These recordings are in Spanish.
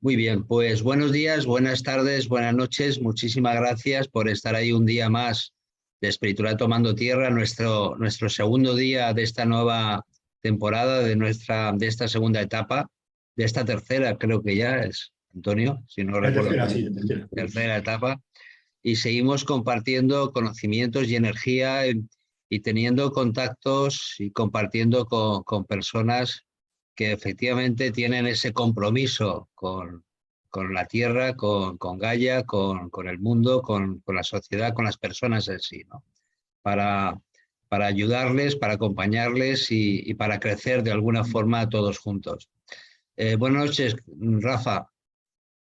Muy bien, pues buenos días, buenas tardes, buenas noches. Muchísimas gracias por estar ahí un día más de Espiritualidad Tomando Tierra, nuestro segundo día de esta nueva temporada, de esta segunda etapa, de esta tercera, creo que ya es, Antonio, si no La recuerdo tercera, mal, sí, la tercera. tercera etapa. Y seguimos compartiendo conocimientos y energía y teniendo contactos y compartiendo con personas que efectivamente tienen ese compromiso con la tierra, con Gaia, con el mundo, con la sociedad, con las personas en sí, ¿no? Para, para ayudarles, para acompañarles y para crecer de alguna forma todos juntos. Buenas noches, Rafa.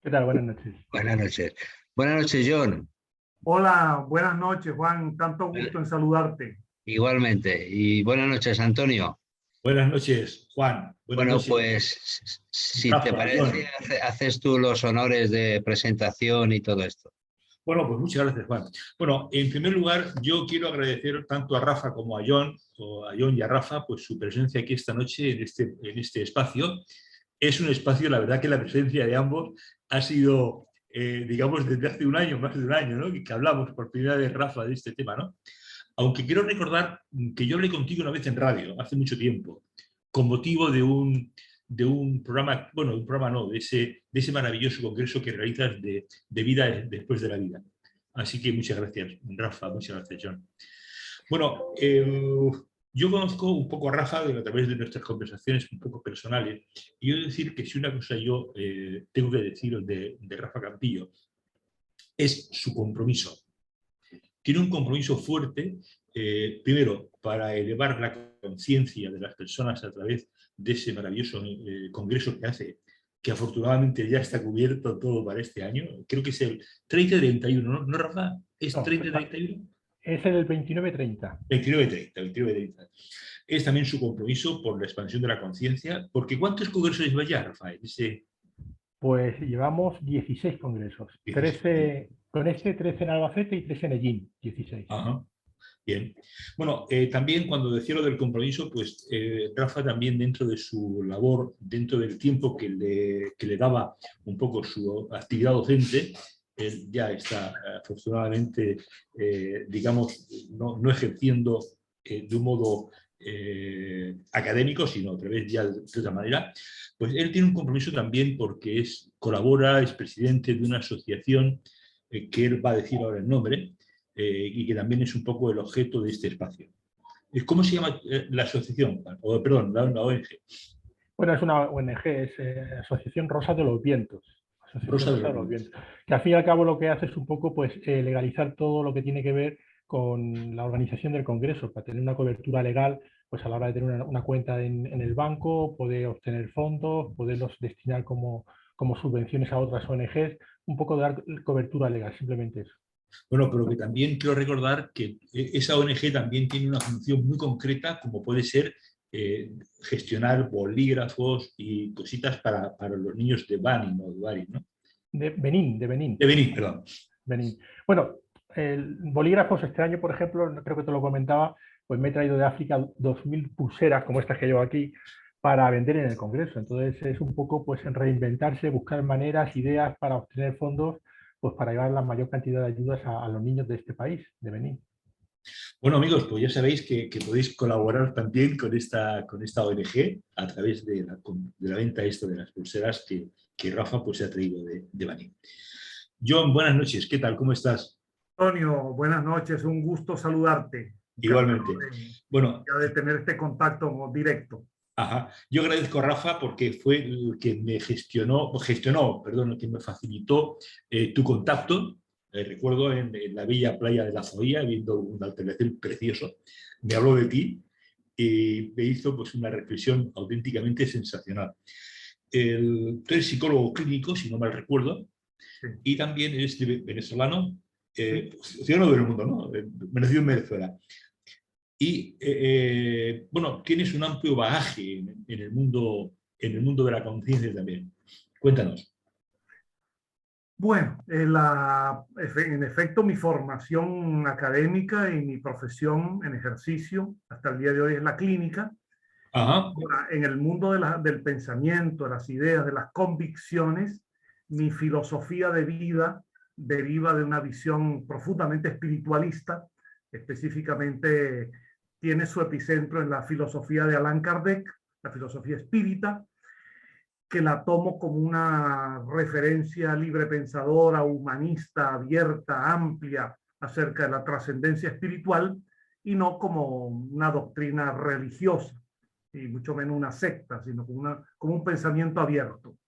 ¿Qué tal? Buenas noches. Buenas noches. Buenas noches, John. Hola, buenas noches, Juan. Tanto gusto en saludarte. Igualmente. Y buenas noches, Antonio. Buenas noches, Juan. Buenas Bueno, noches, pues si Rafa, te John. parece, haces tú los honores de presentación y todo esto. Bueno, pues muchas gracias, Juan. Bueno, en primer lugar, yo quiero agradecer tanto a Rafa como a John, o a John y a Rafa, pues su presencia aquí esta noche en este espacio. Es un espacio, la verdad que la presencia de ambos ha sido, digamos, desde hace un año, más de un año, ¿no? Que hablamos por primera vez, Rafa, de este tema, ¿no? Aunque quiero recordar que yo hablé contigo una vez en radio, hace mucho tiempo, con motivo de un programa, bueno, un programa no, de ese maravilloso congreso que realizas de vida después de la vida. Así que muchas gracias, Rafa, muchas gracias, John. Bueno, yo conozco un poco a Rafa a través de nuestras conversaciones un poco personales, y yo he de decir que si una cosa yo tengo que decir de Rafa Campillo, es su compromiso. Tiene un compromiso fuerte, primero, para elevar la conciencia de las personas a través de ese maravilloso congreso que hace, que afortunadamente ya está cubierto todo para este año. Creo que es el 30-31, ¿no? ¿No, Rafa? ¿Es No, 30-31? es el 29-30. 29-30. Es también su compromiso por la expansión de la conciencia, porque ¿cuántos congresos lleva ya, Rafael? Pues llevamos 16 congresos. 16. 13, con este 13 en Albacete y 3 en Ellín, 16. Ajá. Bien. Bueno, también cuando decía lo del compromiso, pues Rafa también dentro de su labor, dentro del tiempo que le daba un poco su actividad docente, él ya está afortunadamente, digamos, no ejerciendo de un modo académico, sino a través ya de otra manera, pues él tiene un compromiso también porque colabora, es presidente de una asociación que él va a decir ahora el nombre, y que también es un poco el objeto de este espacio. ¿Cómo se llama la asociación? O, perdón, la ONG. Bueno, es una ONG, es Asociación Rosa de los Vientos. Asociación Rosa Rosa de los Vientos. Que al fin y al cabo lo que hace es un poco pues, legalizar todo lo que tiene que ver con la organización del Congreso, para tener una cobertura legal pues a la hora de tener una cuenta en el banco, poder obtener fondos, poderlos destinar como subvenciones a otras ONGs, un poco de dar cobertura legal, simplemente eso. Bueno, pero que también quiero recordar que esa ONG también tiene una función muy concreta, como puede ser gestionar bolígrafos y cositas para los niños de Benín, ¿no? De Benín. De Benín, perdón. Benín. Bueno, bolígrafos este año, por ejemplo, creo que te lo comentaba, pues me he traído de África 2000 pulseras como estas que llevo aquí para vender en el Congreso. Entonces es un poco pues reinventarse, buscar maneras, ideas para obtener fondos, pues para llevar la mayor cantidad de ayudas a los niños de este país, de Benín. Bueno, amigos, pues ya sabéis que podéis colaborar también con esta ONG a través de la venta de las pulseras que Rafa pues, se ha traído de Benín. John, buenas noches. ¿Qué tal? ¿Cómo estás? Antonio, buenas noches. Un gusto saludarte. Igualmente. Bueno, de tener este contacto directo. Ajá. Yo agradezco a Rafa porque fue el que me gestionó, perdón, el que me facilitó tu contacto. Recuerdo en la bella playa de La Zoía, viendo un atardecer precioso, me habló de ti y me hizo pues, una reflexión auténticamente sensacional. Tú eres psicólogo clínico, si no mal recuerdo, sí. Y también eres venezolano, ciudadano del mundo, ¿no? Nacido en Venezuela. Y bueno, tienes un amplio bagaje en el mundo de la conciencia también. Cuéntanos. Bueno, en efecto, mi formación académica y mi profesión en ejercicio hasta el día de hoy es la clínica. Ajá. En el mundo del pensamiento, de las ideas, de las convicciones, mi filosofía de vida deriva de una visión profundamente espiritualista, específicamente tiene su epicentro en la filosofía de Allan Kardec, la filosofía espírita, que la tomo como una referencia librepensadora, humanista, abierta, amplia acerca de la trascendencia espiritual y no como una doctrina religiosa, y mucho menos una secta, sino como un pensamiento abierto.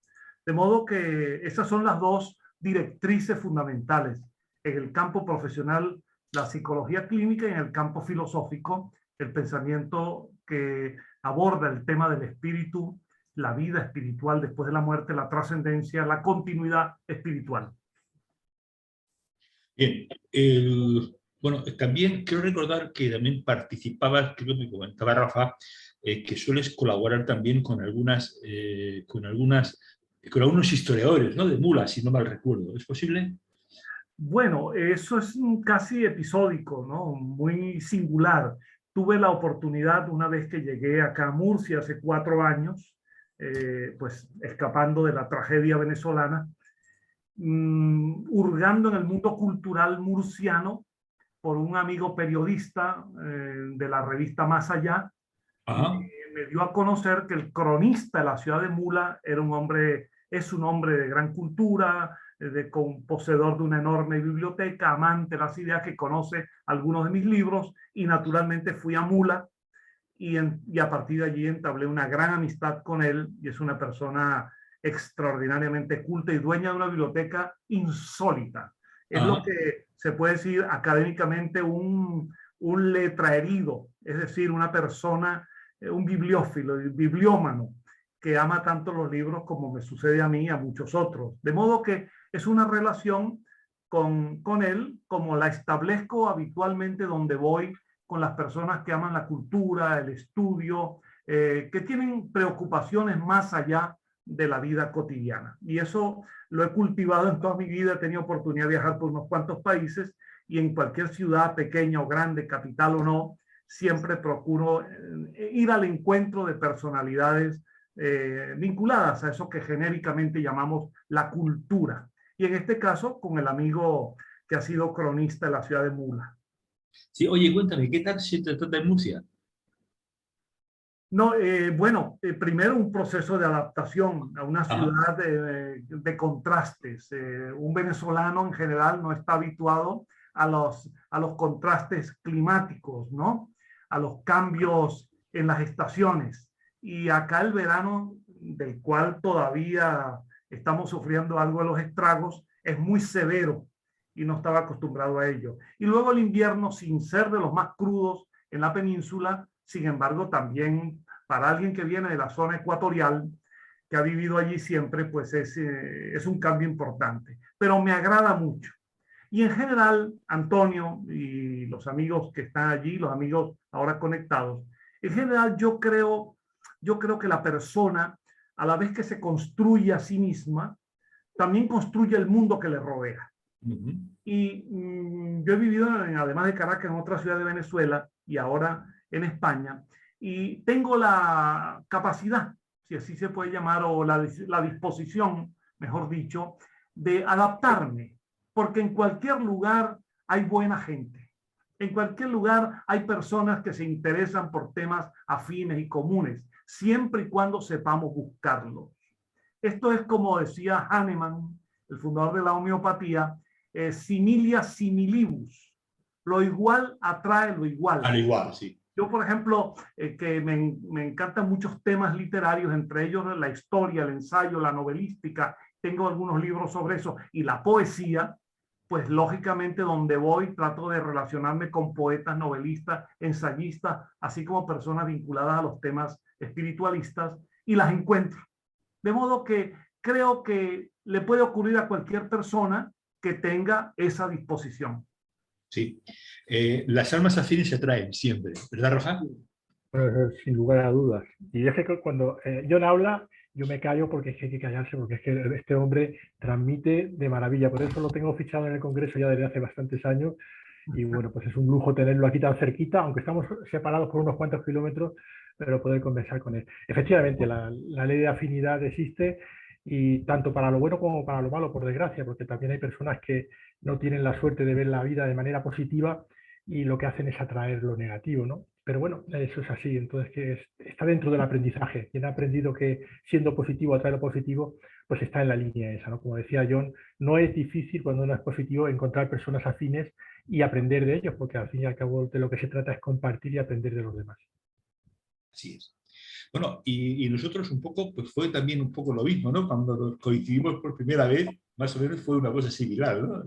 De modo que esas son las dos directrices fundamentales. En el campo profesional, la psicología clínica, y en el campo filosófico, el pensamiento que aborda el tema del espíritu, la vida espiritual después de la muerte, la trascendencia, la continuidad espiritual. Bien, bueno, también quiero recordar que también participabas, creo que me comentaba Rafa, que sueles colaborar también con algunos historiadores, ¿no? De Mula, si no mal recuerdo. ¿Es posible? Bueno, eso es casi episódico, ¿no? Muy singular. Tuve la oportunidad, una vez que llegué acá a Murcia hace 4 años, pues escapando de la tragedia venezolana, hurgando en el mundo cultural murciano por un amigo periodista de la revista Más Allá, me dio a conocer que el cronista de la ciudad de Mula era es un hombre de gran cultura, poseedor de una enorme biblioteca, amante de las ideas, que conoce algunos de mis libros, y naturalmente fui a Mula y a partir de allí entablé una gran amistad con él, y es una persona extraordinariamente culta y dueña de una biblioteca insólita. Es lo que se puede decir académicamente un letraherido, es decir, una persona, un bibliófilo, bibliómano, que ama tanto los libros como me sucede a mí y a muchos otros. De modo que es una relación con él como la establezco habitualmente donde voy con las personas que aman la cultura, el estudio, que tienen preocupaciones más allá de la vida cotidiana. Y eso lo he cultivado en toda mi vida. He tenido oportunidad de viajar por unos cuantos países, y en cualquier ciudad, pequeña o grande, capital o no, siempre procuro ir al encuentro de personalidades vinculadas a eso que genéricamente llamamos la cultura. Y en este caso, con el amigo que ha sido cronista de la ciudad de Mula. Sí, oye, cuéntame, ¿qué tal se te trata en Murcia? No, bueno, primero un proceso de adaptación a una ciudad de contrastes. Un venezolano en general no está habituado a los contrastes climáticos, ¿no? A los cambios en las estaciones. Y acá el verano, del cual todavía estamos sufriendo algo de los estragos, es muy severo y no estaba acostumbrado a ello. Y luego el invierno, sin ser de los más crudos en la península, sin embargo, también para alguien que viene de la zona ecuatorial, que ha vivido allí siempre, pues es un cambio importante. Pero me agrada mucho. Y en general, Antonio y los amigos que están allí, los amigos ahora conectados, en general yo creo que la persona, a la vez que se construye a sí misma, también construye el mundo que le rodea. Y yo he vivido, además de Caracas, en otra ciudad de Venezuela y ahora en España, y tengo la capacidad, si así se puede llamar, o la disposición, mejor dicho, de adaptarme, porque en cualquier lugar hay buena gente. En cualquier lugar hay personas que se interesan por temas afines y comunes, siempre y cuando sepamos buscarlos. Esto es, como decía Hahnemann, el fundador de la homeopatía, similia similibus. Lo igual atrae lo igual. Al igual, sí. Yo, por ejemplo, que me encantan muchos temas literarios, entre ellos la historia, el ensayo, la novelística, tengo algunos libros sobre eso, y la poesía, pues lógicamente donde voy trato de relacionarme con poetas, novelistas, ensayistas, así como personas vinculadas a los temas espiritualistas, y las encuentro. De modo que creo que le puede ocurrir a cualquier persona que tenga esa disposición. Sí. Las almas afines se atraen siempre, ¿verdad, Rafa? Sin lugar a dudas. Y es que cuando John habla, yo me callo porque es que hay que callarse, porque es que este hombre transmite de maravilla. Por eso lo tengo fichado en el Congreso ya desde hace bastantes años. Y bueno, pues es un lujo tenerlo aquí tan cerquita, aunque estamos separados por unos cuantos kilómetros, pero poder conversar con él. Efectivamente, la ley de afinidad existe y tanto para lo bueno como para lo malo, por desgracia, porque también hay personas que no tienen la suerte de ver la vida de manera positiva y lo que hacen es atraer lo negativo, ¿no? Pero bueno, eso es así, entonces está dentro del aprendizaje. Quien ha aprendido que siendo positivo atrae lo positivo, pues está en la línea esa, ¿no? Como decía John, no es difícil cuando uno es positivo encontrar personas afines y aprender de ellos, porque al fin y al cabo de lo que se trata es compartir y aprender de los demás. Así es. Bueno, y nosotros un poco, pues fue también un poco lo mismo, ¿no? Cuando nos coincidimos por primera vez, más o menos fue una cosa similar, ¿no?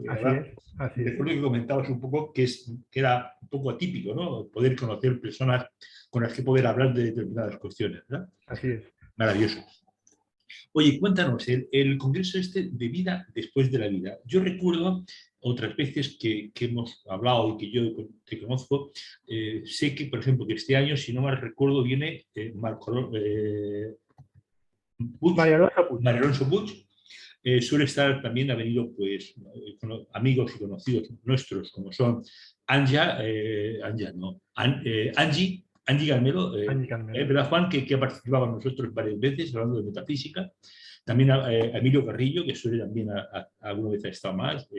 Así es. Después lo que comentabas un poco, que era un poco atípico, ¿no? Poder conocer personas con las que poder hablar de determinadas cuestiones, ¿verdad? Así es. Maravilloso. Oye, cuéntanos, el congreso este de vida después de la vida. Yo recuerdo otras veces que hemos hablado y que yo te conozco, sé que, por ejemplo, que este año, si no mal recuerdo, viene María Alonso Puig. Suele estar también, ha venido pues amigos y conocidos nuestros como son Angie Carmelo, ¿verdad, Juan? Que ha participado con nosotros varias veces hablando de metafísica. También Emilio Carrillo, que suele también alguna vez ha estado más.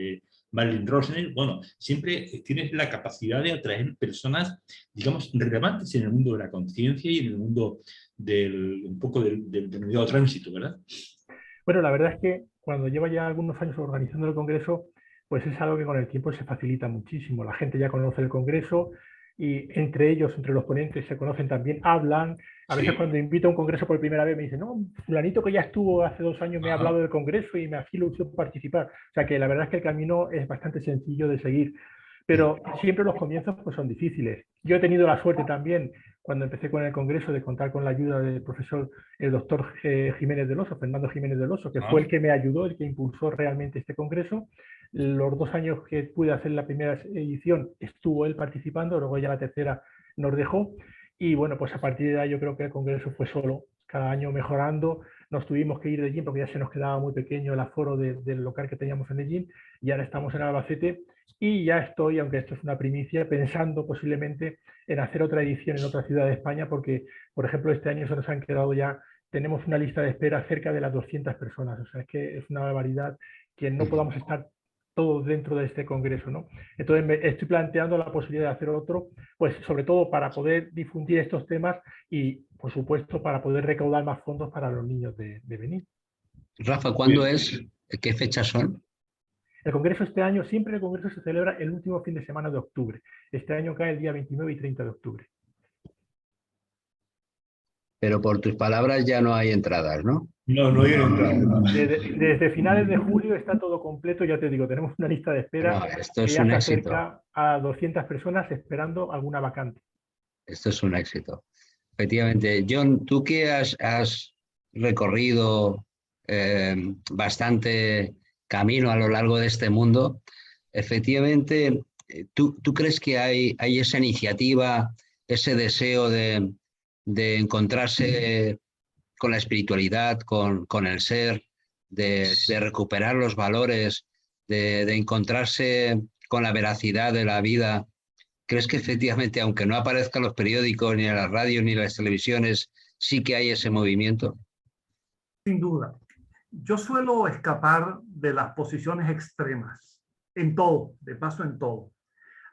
Marilyn Rosner. Bueno, siempre tienes la capacidad de atraer personas, digamos, relevantes en el mundo de la conciencia y en el mundo un poco del denominado tránsito, ¿verdad? Bueno, la verdad es que cuando lleva ya algunos años organizando el Congreso, pues es algo que con el tiempo se facilita muchísimo. La gente ya conoce el Congreso y entre ellos, entre los ponentes, se conocen también, hablan. A veces cuando invito a un Congreso por primera vez me dicen, no, fulanito que ya estuvo hace 2 años me ha hablado del Congreso y me hacía ilusión participar. O sea que la verdad es que el camino es bastante sencillo de seguir. Pero siempre los comienzos pues, son difíciles. Yo he tenido la suerte también, cuando empecé con el Congreso, de contar con la ayuda del profesor, el doctor Jiménez del Oso, Fernando Jiménez del Oso, que fue el que me ayudó, el que impulsó realmente este Congreso. Los 2 años que pude hacer la primera edición estuvo él participando, luego ya la tercera nos dejó. Y bueno, pues a partir de ahí yo creo que el Congreso fue solo, cada año mejorando. Nos tuvimos que ir de allí porque ya se nos quedaba muy pequeño el aforo del local que teníamos en Medellín y ahora estamos en Albacete. Y ya estoy, aunque esto es una primicia, pensando posiblemente en hacer otra edición en otra ciudad de España, porque, por ejemplo, este año se nos han quedado ya, tenemos una lista de espera cerca de las 200 personas. O sea, es que es una barbaridad que no podamos estar todos dentro de este congreso, ¿no? Entonces me estoy planteando la posibilidad de hacer otro, pues sobre todo para poder difundir estos temas y, por supuesto, para poder recaudar más fondos para los niños de Benín. Rafa, ¿cuándo es? ¿Qué fechas son? El Congreso este año, siempre el Congreso se celebra el último fin de semana de octubre. Este año cae el día 29 y 30 de octubre. Pero por tus palabras ya no hay entradas, ¿no? No hay entradas. Desde finales de julio está todo completo, ya te digo, tenemos una lista de espera esto que es ya un se éxito. acerca a 200 personas esperando alguna vacante. Esto es un éxito. Efectivamente. John, tú que has recorrido bastante camino a lo largo de este mundo, efectivamente, ¿tú crees que hay esa iniciativa, ese deseo de encontrarse con la espiritualidad, con el ser, de recuperar los valores, de encontrarse con la veracidad de la vida? ¿Crees que efectivamente, aunque no aparezcan los periódicos, ni en las radios, ni en las televisiones, sí que hay ese movimiento? Sin duda. Yo suelo escapar de las posiciones extremas, en todo, de paso en todo.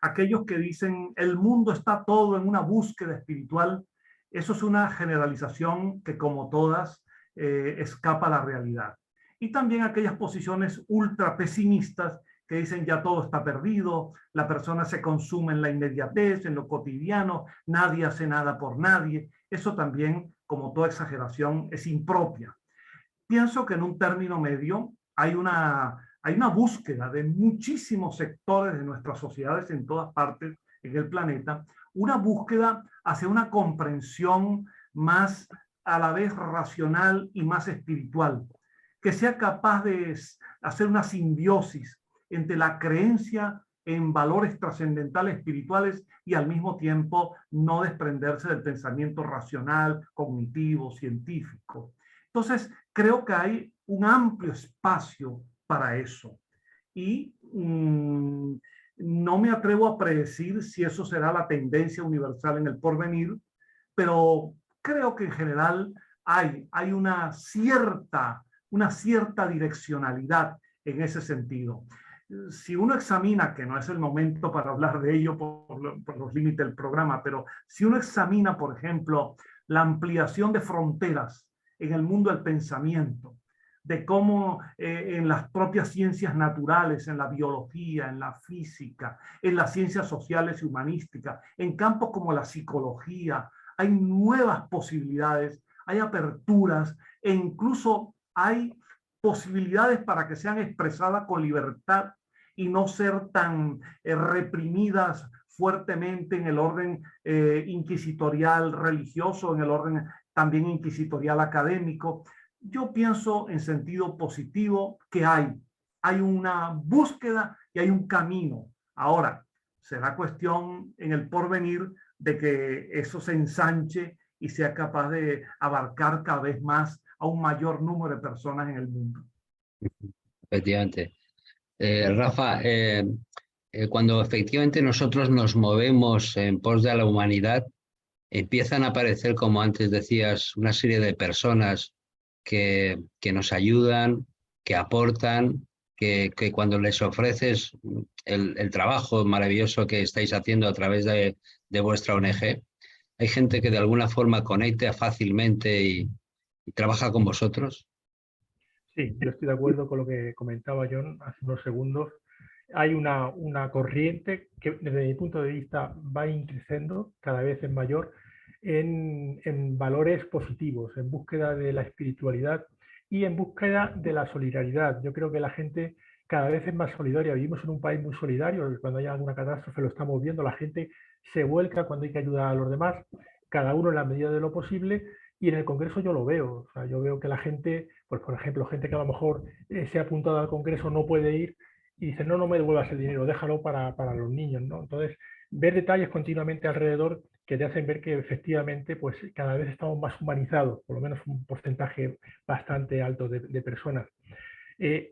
Aquellos que dicen el mundo está todo en una búsqueda espiritual, eso es una generalización que, como todas, escapa a la realidad. Y también aquellas posiciones ultra pesimistas que dicen ya todo está perdido, la persona se consume en la inmediatez, en lo cotidiano, nadie hace nada por nadie. Eso también, como toda exageración, es impropia. Pienso que en un término medio hay una búsqueda de muchísimos sectores de nuestras sociedades en todas partes en el planeta, una búsqueda hacia una comprensión más a la vez racional y más espiritual, que sea capaz de hacer una simbiosis entre la creencia en valores trascendentales espirituales y al mismo tiempo no desprenderse del pensamiento racional, cognitivo, científico. Entonces, creo que hay un amplio espacio para eso. Y no me atrevo a predecir si eso será la tendencia universal en el porvenir, pero creo que en general hay una cierta una cierta direccionalidad en ese sentido. Si uno examina, que no es el momento para hablar de ello por los límites del programa, pero si uno examina, por ejemplo, la ampliación de fronteras en el mundo del pensamiento, de cómo en las propias ciencias naturales, en la biología, en la física, en las ciencias sociales y humanísticas, en campos como la psicología, hay nuevas posibilidades, hay aperturas e incluso hay posibilidades para que sean expresadas con libertad y no ser tan reprimidas fuertemente en el orden inquisitorial religioso, en el orden también inquisitorial académico. Yo pienso en sentido positivo que hay una búsqueda y hay un camino. Ahora, será cuestión en el porvenir de que eso se ensanche y sea capaz de abarcar cada vez más a un mayor número de personas en el mundo. Efectivamente. Rafa, cuando efectivamente nosotros nos movemos en pos de la humanidad, empiezan a aparecer, como antes decías, una serie de personas que nos ayudan, que aportan, que cuando les ofreces el trabajo maravilloso que estáis haciendo a través de vuestra ONG, hay gente que de alguna forma conecta fácilmente y trabaja con vosotros. Sí, yo estoy de acuerdo con lo que comentaba John hace unos segundos. Hay una corriente que desde mi punto de vista va creciendo, cada vez es mayor, en valores positivos, en búsqueda de la espiritualidad y en búsqueda de la solidaridad. Yo creo que la gente cada vez es más solidaria. Vivimos en un país muy solidario, cuando hay alguna catástrofe lo estamos viendo, la gente se vuelca cuando hay que ayudar a los demás, cada uno en la medida de lo posible, y en el Congreso yo lo veo. O sea, yo veo que la gente, pues por ejemplo, gente que a lo mejor se ha apuntado al Congreso no puede ir y dice, no me devuelvas el dinero, déjalo para los niños, ¿no? Entonces, ver detalles continuamente alrededor que te hacen ver que efectivamente pues cada vez estamos más humanizados, por lo menos un porcentaje bastante alto de personas.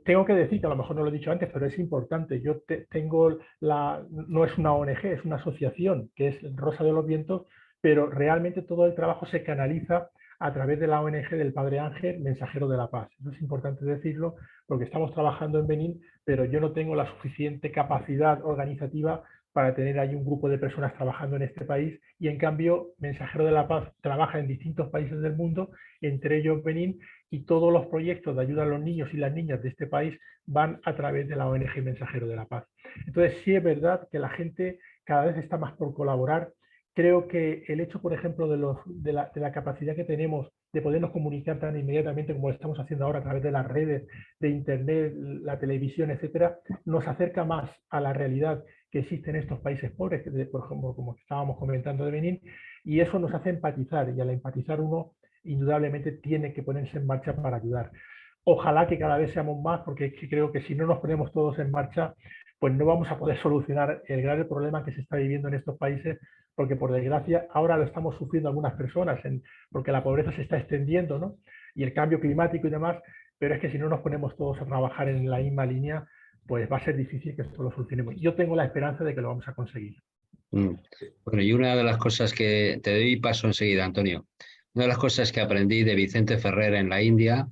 Tengo que decir, que a lo mejor no lo he dicho antes, pero es importante, yo tengo no es una ONG, es una asociación que es Rosa de los Vientos, pero realmente todo el trabajo se canaliza a través de la ONG del Padre Ángel, Mensajero de la Paz. Eso es importante decirlo porque estamos trabajando en Benín, pero yo no tengo la suficiente capacidad organizativa para tener ahí un grupo de personas trabajando en este país, y en cambio Mensajero de la Paz trabaja en distintos países del mundo, entre ellos Benín, y todos los proyectos de ayuda a los niños y las niñas de este país van a través de la ONG Mensajero de la Paz. Entonces sí es verdad que la gente cada vez está más por colaborar. Creo que el hecho, por ejemplo, de la capacidad que tenemos de podernos comunicar tan inmediatamente como lo estamos haciendo ahora a través de las redes, de internet, la televisión, etcétera, nos acerca más a la realidad que existe en estos países pobres, por ejemplo, como estábamos comentando de Benín, y eso nos hace empatizar, y al empatizar uno indudablemente tiene que ponerse en marcha para ayudar. Ojalá que cada vez seamos más, porque creo que si no nos ponemos todos en marcha, pues no vamos a poder solucionar el grave problema que se está viviendo en estos países, porque por desgracia ahora lo estamos sufriendo algunas personas, porque la pobreza se está extendiendo, ¿no? Y el cambio climático y demás, pero es que si no nos ponemos todos a trabajar en la misma línea, pues va a ser difícil que esto lo solucionemos. Yo tengo la esperanza de que lo vamos a conseguir. Bueno, y una de las cosas que te doy paso enseguida, Antonio, una de las cosas que aprendí de Vicente Ferrer en la India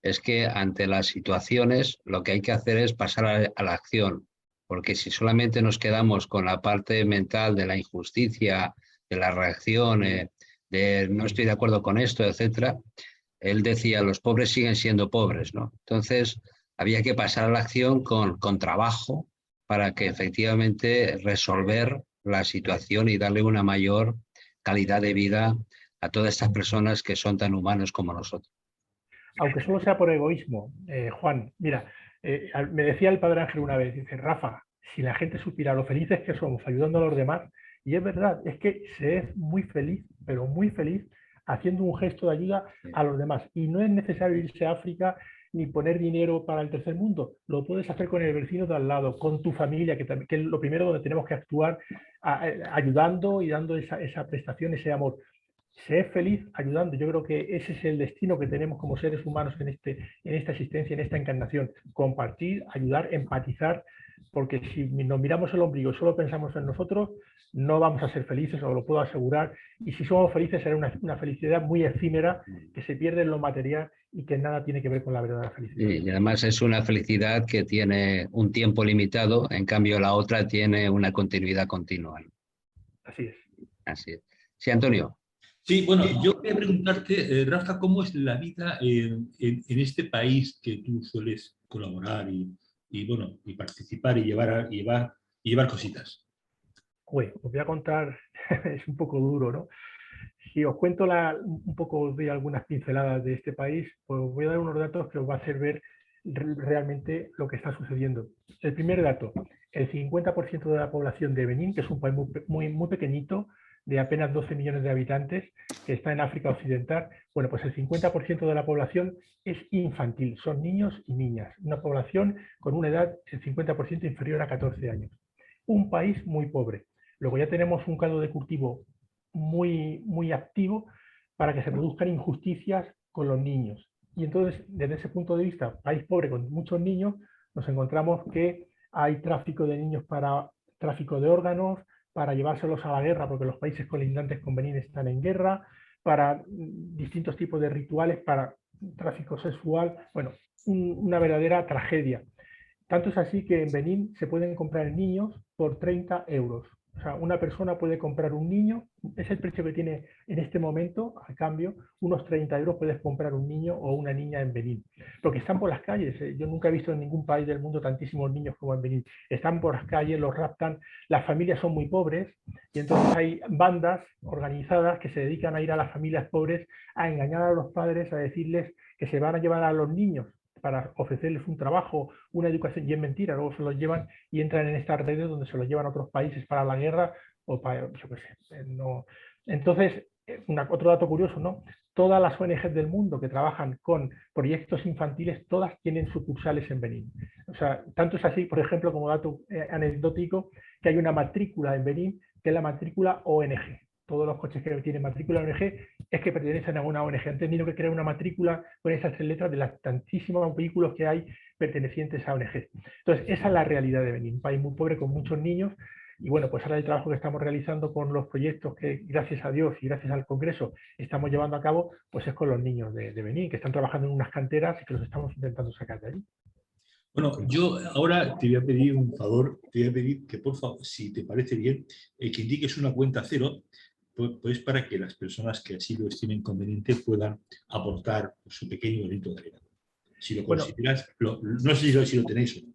es que ante las situaciones lo que hay que hacer es pasar a la acción, porque si solamente nos quedamos con la parte mental de la injusticia, de la reacción, de no estoy de acuerdo con esto, etcétera, él decía, los pobres siguen siendo pobres, ¿no? Entonces, había que pasar a la acción con trabajo para que efectivamente resolver la situación y darle una mayor calidad de vida a todas estas personas que son tan humanos como nosotros. Aunque solo sea por egoísmo, Juan, mira, me decía el Padre Ángel una vez, dice, Rafa, si la gente supiera lo felices que somos ayudando a los demás, y es verdad, es que se es muy feliz, pero muy feliz, haciendo un gesto de ayuda a los demás. Y no es necesario irse a África ni poner dinero para el tercer mundo, lo puedes hacer con el vecino de al lado, con tu familia, que es lo primero donde tenemos que actuar, ayudando y dando esa prestación, ese amor. Ser feliz ayudando. Yo creo que ese es el destino que tenemos como seres humanos en esta existencia, en esta encarnación. Compartir, ayudar, empatizar, porque si nos miramos el ombligo y solo pensamos en nosotros, no vamos a ser felices, os lo puedo asegurar. Y si somos felices, será una felicidad muy efímera que se pierde en lo material y que nada tiene que ver con la verdadera felicidad. Y además es una felicidad que tiene un tiempo limitado, en cambio la otra tiene una continuidad continua, ¿no? Así es. Así es. Sí, Antonio. Sí, bueno, yo quería preguntarte, Rafa, ¿cómo es la vida en este país que tú sueles colaborar bueno, y participar y llevar cositas? Bueno, os voy a contar, es un poco duro, ¿no? Si os cuento un poco de algunas pinceladas de este país, pues os voy a dar unos datos que os va a hacer ver realmente lo que está sucediendo. El primer dato, el 50% de la población de Benín, que es un país muy pequeñito, de apenas 12 millones de habitantes, que está en África Occidental, bueno, pues el 50% de la población es infantil, son niños y niñas, una población con una edad el 50% inferior a 14 años. Un país muy pobre. Luego ya tenemos un caldo de cultivo muy activo para que se produzcan injusticias con los niños. Y entonces, desde ese punto de vista, país pobre con muchos niños, nos encontramos que hay tráfico de niños para tráfico de órganos, para llevárselos a la guerra, porque los países colindantes con Benín están en guerra, para distintos tipos de rituales, para tráfico sexual, bueno, una verdadera tragedia. Tanto es así que en Benín se pueden comprar niños por 30 euros. O sea, una persona puede comprar un niño, es el precio que tiene en este momento, a cambio, unos 30 euros puedes comprar un niño o una niña en Benín. Porque están por las calles, yo nunca he visto en ningún país del mundo tantísimos niños como en Benín. Están por las calles, los raptan, las familias son muy pobres y entonces hay bandas organizadas que se dedican a ir a las familias pobres a engañar a los padres, a decirles que se van a llevar a los niños para ofrecerles un trabajo, una educación, y es mentira, luego se los llevan y entran en estas redes donde se los llevan a otros países para la guerra o para, yo qué sé, no. Entonces, otro dato curioso, ¿no? Todas las ONGs del mundo que trabajan con proyectos infantiles, todas tienen sucursales en Benín. O sea, tanto es así, por ejemplo, como dato anecdótico, que hay una matrícula en Benín, que es la matrícula ONG. Todos los coches que tienen matrícula ONG es que pertenecen a una ONG. Han tenido que crear una matrícula con esas 3 letras de las tantísimos vehículos que hay pertenecientes a ONG. Entonces, esa es la realidad de Benín, un país muy pobre con muchos niños. Y bueno, pues ahora el trabajo que estamos realizando con los proyectos que, gracias a Dios y gracias al Congreso, estamos llevando a cabo, pues es con los niños de Benín, que están trabajando en unas canteras y que los estamos intentando sacar de allí. Bueno, yo ahora te voy a pedir un favor, te voy a pedir que, por favor, si te parece bien, que indiques una cuenta cero, pues para que las personas que así lo estimen conveniente puedan aportar su pequeño granito de arena. Si lo consideras, no sé si lo tenéis o no.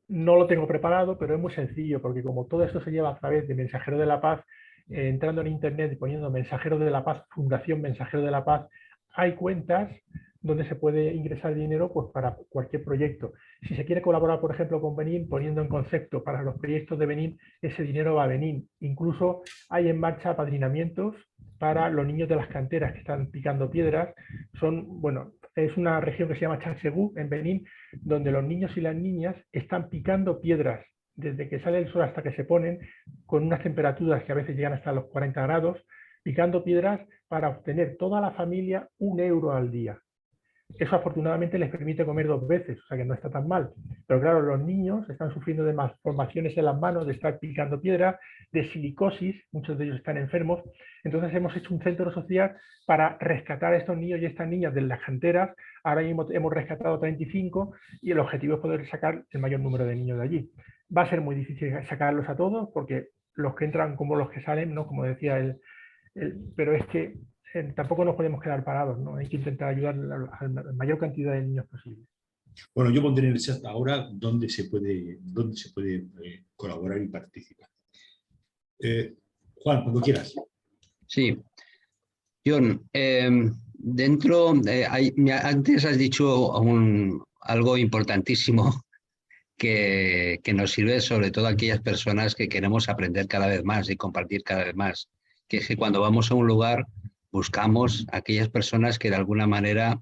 No lo tengo preparado, pero es muy sencillo, porque como todo esto se lleva a través de Mensajero de la Paz, entrando en internet y poniendo Mensajero de la Paz, Fundación Mensajero de la Paz, hay cuentas donde se puede ingresar dinero pues, para cualquier proyecto. Si se quiere colaborar, por ejemplo, con Benín, poniendo en concepto para los proyectos de Benín, ese dinero va a Benín. Incluso hay en marcha apadrinamientos para los niños de las canteras que están picando piedras. Bueno, es una región que se llama Chansegú, en Benín, donde los niños y las niñas están picando piedras desde que sale el sol hasta que se ponen, con unas temperaturas que a veces llegan hasta los 40 grados, picando piedras para obtener toda la familia 1 euro al día. Eso afortunadamente les permite comer 2 veces, o sea que no está tan mal. Pero claro, los niños están sufriendo de malformaciones en las manos, de estar picando piedra, de silicosis, muchos de ellos están enfermos. Entonces hemos hecho un centro social para rescatar a estos niños y estas niñas de las canteras. Ahora mismo hemos rescatado 35 y el objetivo es poder sacar el mayor número de niños de allí. Va a ser muy difícil sacarlos a todos porque los que entran como los que salen, ¿no? Como decía pero es que tampoco nos podemos quedar parados, ¿no? Hay que intentar ayudar a la mayor cantidad de niños posible. Bueno, yo pondré en el chat ahora dónde se puede colaborar y participar. Juan, cuando quieras. Sí. John, antes has dicho algo importantísimo que nos sirve sobre todo a aquellas personas que queremos aprender cada vez más y compartir cada vez más, que es que cuando vamos a un lugar buscamos a aquellas personas que de alguna manera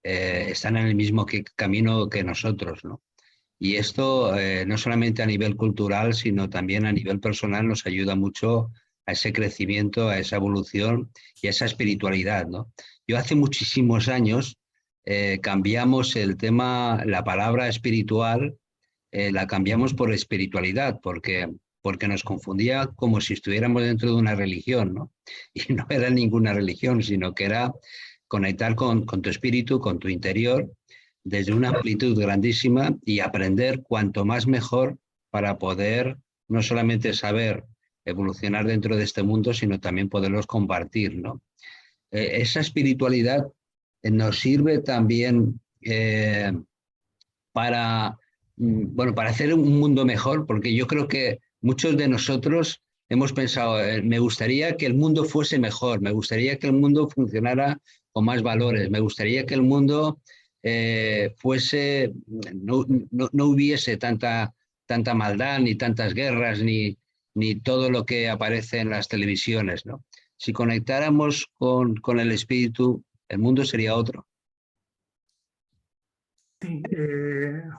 están en el mismo camino que nosotros, ¿no? Y esto no solamente a nivel cultural, sino también a nivel personal nos ayuda mucho a ese crecimiento, a esa evolución y a esa espiritualidad, ¿no? Yo hace muchísimos años cambiamos el tema, la palabra espiritual, la cambiamos por espiritualidad, porque nos confundía como si estuviéramos dentro de una religión, ¿no? Y no era ninguna religión, sino que era conectar con tu espíritu, con tu interior, desde una amplitud grandísima y aprender cuanto más mejor para poder no solamente saber evolucionar dentro de este mundo, sino también poderlos compartir, ¿no? Esa espiritualidad nos sirve también para hacer un mundo mejor, porque yo creo que muchos de nosotros hemos pensado, me gustaría que el mundo fuese mejor, me gustaría que el mundo funcionara con más valores, me gustaría que el mundo no hubiese tanta maldad, ni tantas guerras, ni todo lo que aparece en las televisiones, ¿no? Si conectáramos con el espíritu, el mundo sería otro. Sí,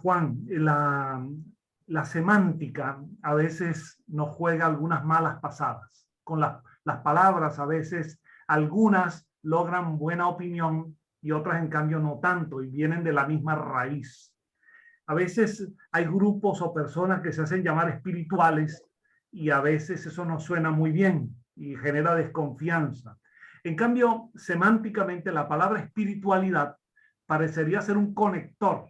Juan, la semántica a veces nos juega algunas malas pasadas. Con las palabras a veces algunas logran buena opinión y otras en cambio no tanto, y vienen de la misma raíz. A veces hay grupos o personas que se hacen llamar espirituales y a veces eso no suena muy bien y genera desconfianza. En cambio, semánticamente la palabra espiritualidad parecería ser un conector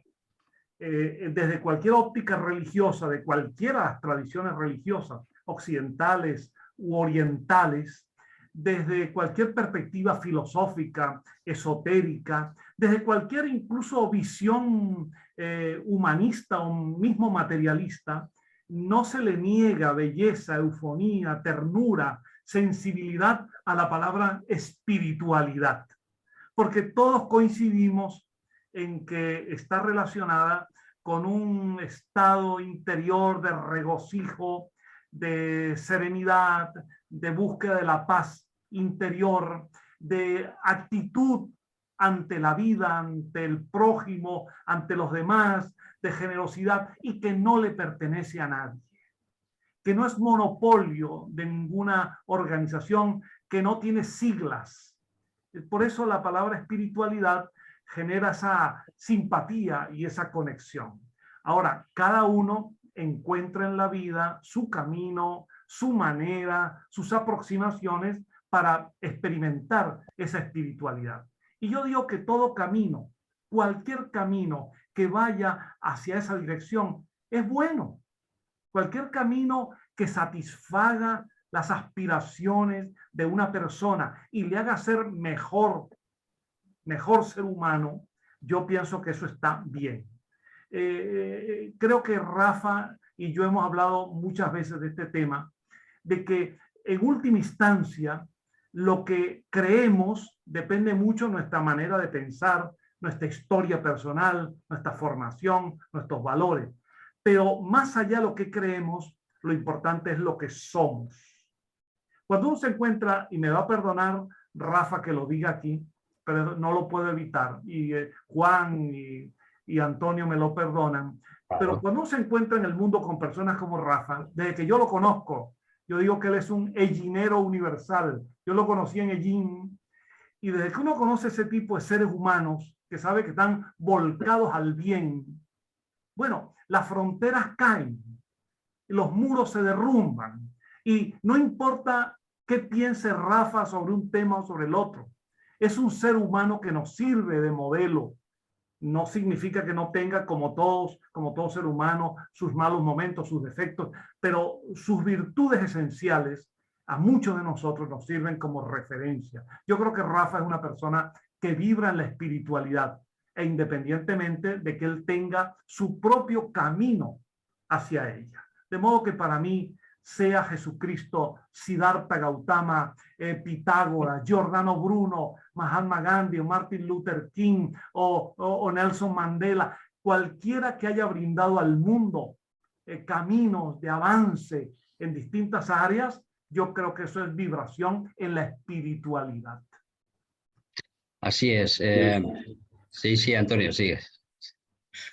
desde cualquier óptica religiosa, de cualquiera de las tradiciones religiosas, occidentales u orientales, desde cualquier perspectiva filosófica, esotérica, desde cualquier incluso visión humanista o mismo materialista, no se le niega belleza, eufonía, ternura, sensibilidad a la palabra espiritualidad, porque todos coincidimos en que está relacionada con un estado interior de regocijo, de serenidad, de búsqueda de la paz interior, de actitud ante la vida, ante el prójimo, ante los demás, de generosidad y que no le pertenece a nadie, que no es monopolio de ninguna organización, que no tiene siglas. Por eso la palabra espiritualidad genera esa simpatía y esa conexión. Ahora, cada uno encuentra en la vida su camino, su manera, sus aproximaciones para experimentar esa espiritualidad. Y yo digo que todo camino, cualquier camino que vaya hacia esa dirección es bueno. Cualquier camino que satisfaga las aspiraciones de una persona y le haga ser mejor ser humano, yo pienso que eso está bien. Creo que Rafa y yo hemos hablado muchas veces de este tema, de que en última instancia lo que creemos depende mucho de nuestra manera de pensar, nuestra historia personal, nuestra formación, nuestros valores. Pero más allá de lo que creemos, lo importante es lo que somos. Cuando uno se encuentra, y me va a perdonar Rafa que lo diga aquí, pero no lo puedo evitar, y Juan y Antonio me lo perdonan, pero cuando uno se encuentra en el mundo con personas como Rafa, desde que yo lo conozco, yo digo que él es un ellinero universal, yo lo conocí en Ellín, y desde que uno conoce ese tipo de seres humanos, que sabe que están volcados al bien, bueno, las fronteras caen, los muros se derrumban, y no importa qué piense Rafa sobre un tema o sobre el otro, es un ser humano que nos sirve de modelo. No significa que no tenga, como todo ser humano, sus malos momentos, sus defectos, pero sus virtudes esenciales a muchos de nosotros nos sirven como referencia. Yo creo que Rafa es una persona que vibra en la espiritualidad, e independientemente de que él tenga su propio camino hacia ella. De modo que para mí, sea Jesucristo, Siddhartha Gautama, Pitágoras, Giordano Bruno, Mahatma Gandhi, o Martin Luther King, o Nelson Mandela, cualquiera que haya brindado al mundo caminos de avance en distintas áreas, yo creo que eso es vibración en la espiritualidad. Así es. Sí, Antonio, sigue.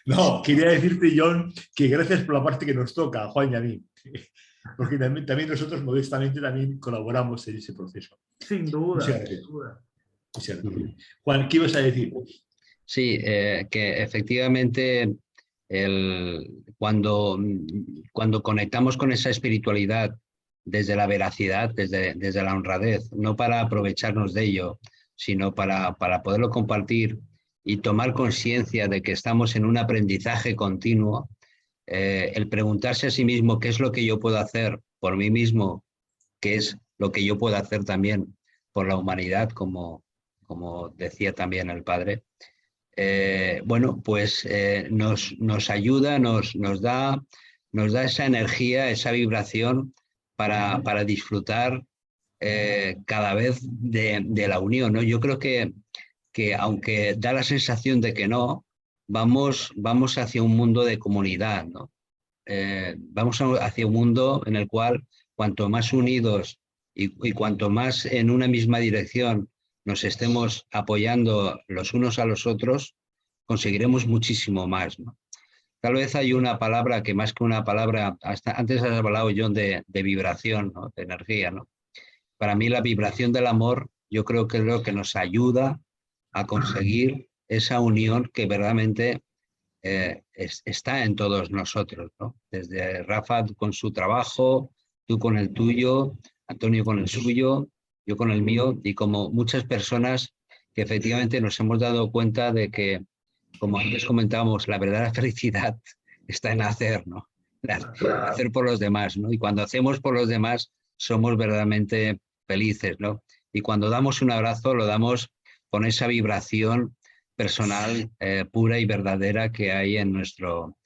No, quería decirte, John, que gracias por la parte que nos toca, Juan y a mí. Porque también nosotros modestamente también colaboramos en ese proceso. Sin duda, sin duda. Juan, ¿qué ibas a decir? Sí, que efectivamente cuando conectamos con esa espiritualidad desde la veracidad, desde la honradez, no para aprovecharnos de ello, sino para poderlo compartir y tomar conciencia de que estamos en un aprendizaje continuo, el preguntarse a sí mismo qué es lo que yo puedo hacer por mí mismo, qué es lo que yo puedo hacer también por la humanidad, como decía también el padre, bueno, pues nos ayuda, nos da esa energía, esa vibración para disfrutar cada vez de la unión, ¿no? Yo creo que aunque da la sensación de que no, vamos hacia un mundo de comunidad, ¿no? Vamos hacia un mundo en el cual cuanto más unidos y cuanto más en una misma dirección nos estemos apoyando los unos a los otros, conseguiremos muchísimo más, ¿no? Tal vez hay una palabra que más que una palabra, antes has hablado, John, de vibración, ¿no? De energía, ¿no? Para mí la vibración del amor, yo creo que es lo que nos ayuda a conseguir esa unión que verdaderamente está en todos nosotros, ¿no? Desde Rafa con su trabajo, tú con el tuyo, Antonio con el suyo, yo con el mío, y como muchas personas que efectivamente nos hemos dado cuenta de que, como antes comentábamos, la verdadera felicidad está en hacer, ¿no? Hacer por los demás, ¿no? Y cuando hacemos por los demás, somos verdaderamente felices, ¿no? Y cuando damos un abrazo, lo damos con esa vibración personal pura y verdadera que hay en nuestro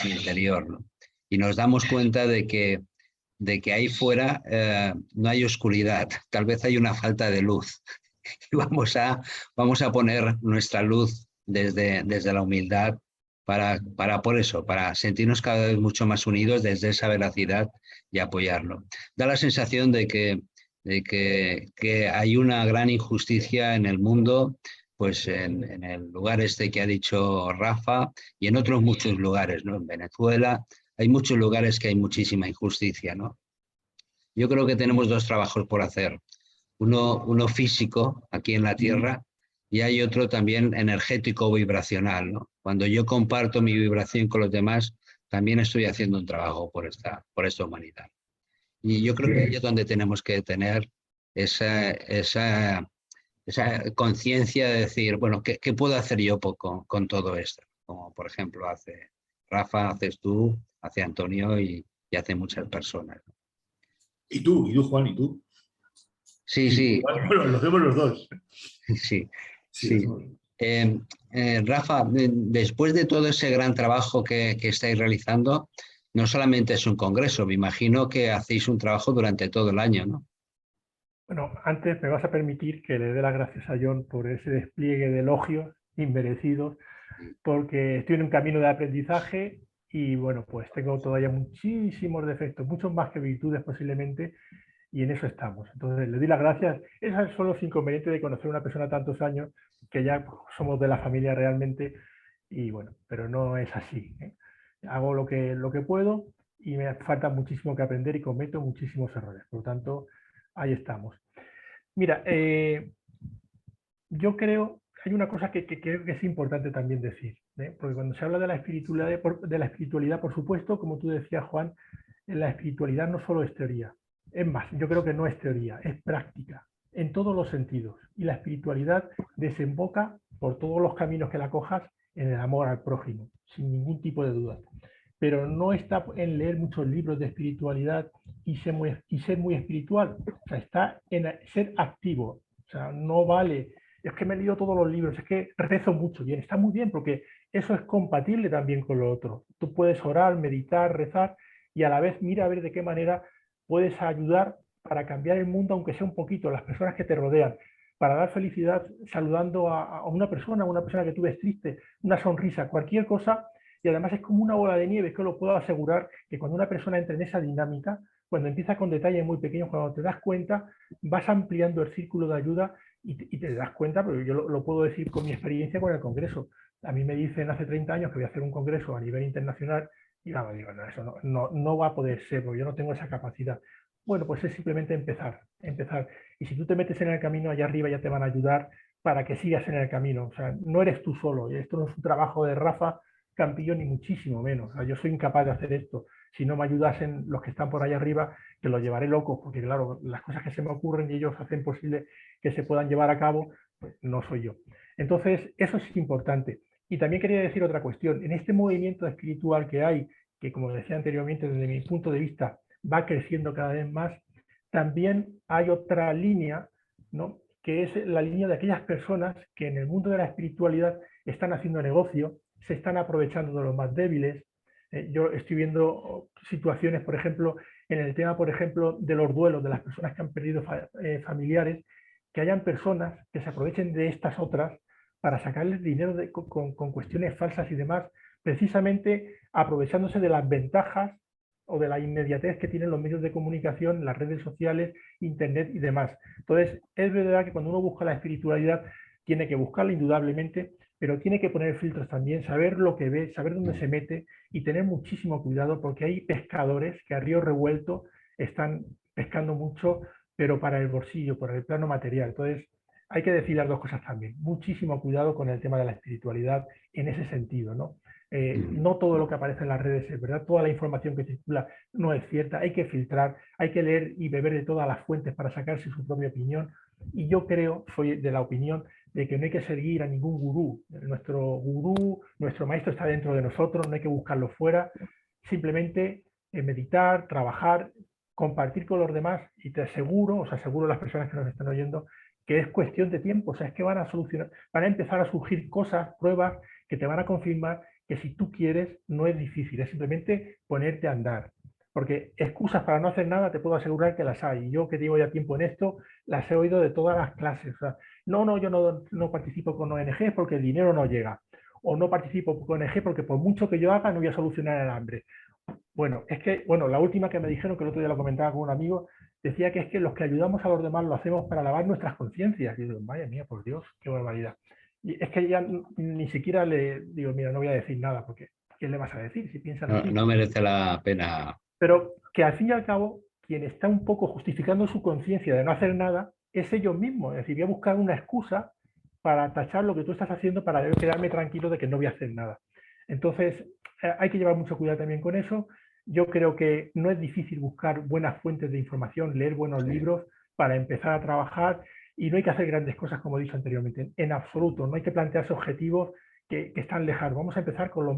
interior, ¿no? Y nos damos cuenta de que ahí fuera no hay oscuridad, tal vez hay una falta de luz. Y vamos a poner nuestra luz desde la humildad por eso, para sentirnos cada vez mucho más unidos desde esa veracidad y apoyarlo. Da la sensación de que hay una gran injusticia en el mundo, pues en el lugar este que ha dicho Rafa y en otros muchos lugares, ¿no? En Venezuela hay muchos lugares que hay muchísima injusticia, ¿no? Yo creo que tenemos dos trabajos por hacer. Uno físico, aquí en la Tierra, y hay otro también energético o vibracional, ¿no? Cuando yo comparto mi vibración con los demás, también estoy haciendo un trabajo por esta humanidad. Y yo creo que ahí es donde tenemos que tener esa conciencia de decir, bueno, ¿qué puedo hacer yo con todo esto? Como por ejemplo hace Rafa, haces tú, hace Antonio y hace muchas personas. Y tú, Juan, y tú. Sí, sí. Bueno, lo hacemos los dos. Sí, Sí, sí. Rafa, después de todo ese gran trabajo que estáis realizando, no solamente es un congreso, me imagino que hacéis un trabajo durante todo el año, ¿no? Bueno, antes me vas a permitir que le dé las gracias a John por ese despliegue de elogios inmerecidos, porque estoy en un camino de aprendizaje y bueno, pues tengo todavía muchísimos defectos, muchos más que virtudes posiblemente, y en eso estamos. Entonces le doy las gracias. Esos son los inconvenientes de conocer a una persona tantos años, que ya somos de la familia realmente, y bueno, pero no es así, ¿eh? Hago lo que puedo y me falta muchísimo que aprender y cometo muchísimos errores. Por lo tanto, ahí estamos. Mira, yo creo que hay una cosa que creo que es importante también decir, ¿eh? Porque cuando se habla de la espiritualidad, por supuesto, como tú decías, Juan, la espiritualidad no solo es teoría. Es más, yo creo que no es teoría, es práctica, en todos los sentidos. Y la espiritualidad desemboca, por todos los caminos que la cojas, en el amor al prójimo, sin ningún tipo de duda. Pero no está en leer muchos libros de espiritualidad y ser muy espiritual. O sea, está en ser activo. O sea, no vale, es que me he leído todos los libros, es que rezo mucho. Bien, está muy bien, porque eso es compatible también con lo otro. Tú puedes orar, meditar, rezar, y a la vez mira a ver de qué manera puedes ayudar para cambiar el mundo, aunque sea un poquito, las personas que te rodean, para dar felicidad saludando a una persona que tú ves triste, una sonrisa, cualquier cosa. Y además es como una bola de nieve, que lo puedo asegurar, que cuando una persona entra en esa dinámica, cuando empieza con detalles muy pequeños, cuando te das cuenta, vas ampliando el círculo de ayuda y te das cuenta, pero yo lo puedo decir con mi experiencia con el Congreso. A mí me dicen hace 30 años que voy a hacer un Congreso a nivel internacional y digo, no, eso no va a poder ser, porque yo no tengo esa capacidad. Bueno, pues es simplemente empezar. Y si tú te metes en el camino, allá arriba ya te van a ayudar para que sigas en el camino. O sea, no eres tú solo. Y esto no es un trabajo de Rafa Campillo, ni muchísimo menos. O sea, yo soy incapaz de hacer esto. Si no me ayudasen los que están por allá arriba, que los llevaré locos, porque claro, las cosas que se me ocurren y ellos hacen posible que se puedan llevar a cabo, pues no soy yo. Entonces, eso es importante. Y también quería decir otra cuestión. En este movimiento espiritual que hay, que como decía anteriormente, desde mi punto de vista, va creciendo cada vez más, también hay otra línea, ¿no?, que es la línea de aquellas personas que en el mundo de la espiritualidad están haciendo negocio, se están aprovechando de los más débiles. Yo estoy viendo situaciones, por ejemplo, en el tema, por ejemplo, de los duelos de las personas que han perdido familiares, que hayan personas que se aprovechen de estas otras para sacarles dinero con cuestiones falsas y demás, precisamente aprovechándose de las ventajas o de la inmediatez que tienen los medios de comunicación, las redes sociales, internet y demás. Entonces, es verdad que cuando uno busca la espiritualidad, tiene que buscarla indudablemente, pero tiene que poner filtros también, saber lo que ve, saber dónde se mete y tener muchísimo cuidado, porque hay pescadores que a río revuelto están pescando mucho, pero para el bolsillo, para el plano material. Entonces, hay que decir las dos cosas también. Muchísimo cuidado con el tema de la espiritualidad en ese sentido, ¿no? No todo lo que aparece en las redes es verdad, toda la información que circula no es cierta, hay que filtrar, hay que leer y beber de todas las fuentes para sacarse su propia opinión. Y yo creo, soy de la opinión de que no hay que seguir a ningún gurú. Nuestro gurú, nuestro maestro está dentro de nosotros, no hay que buscarlo fuera. Simplemente meditar, trabajar, compartir con los demás, y te aseguro, os aseguro a las personas que nos están oyendo, que es cuestión de tiempo. O sea, es que van a empezar a surgir cosas, pruebas que te van a confirmar que si tú quieres no es difícil, es simplemente ponerte a andar. Porque excusas para no hacer nada te puedo asegurar que las hay. Y yo, que llevo ya tiempo en esto, las he oído de todas las clases. O sea, yo no participo con ONG porque el dinero no llega. O no participo con ONG porque por mucho que yo haga no voy a solucionar el hambre. Bueno, la última que me dijeron, que el otro día lo comentaba con un amigo, decía que es que los que ayudamos a los demás lo hacemos para lavar nuestras conciencias. Y digo, vaya mía, por Dios, qué barbaridad. Y es que ya ni siquiera le digo, mira, no voy a decir nada, porque ¿qué le vas a decir si piensan así? No merece la pena. Pero que al fin y al cabo, quien está un poco justificando su conciencia de no hacer nada es ellos mismos. Es decir, voy a buscar una excusa para tachar lo que tú estás haciendo para quedarme tranquilo de que no voy a hacer nada. Entonces, hay que llevar mucho cuidado también con eso. Yo creo que no es difícil buscar buenas fuentes de información, leer buenos libros para empezar a trabajar, y no hay que hacer grandes cosas, como he dicho anteriormente, en absoluto. No hay que plantearse objetivos que están lejanos. Vamos a empezar con lo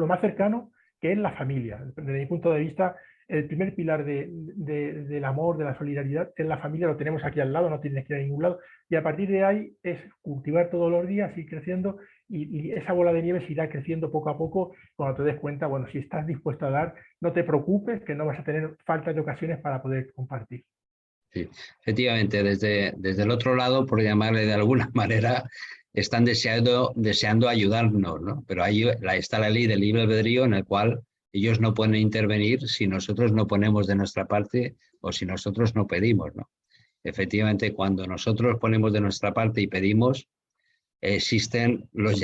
más cercano, que es la familia. Desde mi punto de vista, el primer pilar del amor, de la solidaridad, es la familia. Lo tenemos aquí al lado, no tienes que ir a ningún lado. Y a partir de ahí es cultivar todos los días, ir creciendo, y esa bola de nieve se irá creciendo poco a poco. Cuando te des cuenta, bueno, si estás dispuesto a dar, no te preocupes, que no vas a tener falta de ocasiones para poder compartir. Sí, efectivamente, desde el otro lado, por llamarle de alguna manera, están deseando ayudarnos, ¿no? Pero ahí está la ley del libre albedrío, en el cual ellos no pueden intervenir si nosotros no ponemos de nuestra parte o si nosotros no pedimos, ¿no? Efectivamente, cuando nosotros ponemos de nuestra parte y pedimos, existen los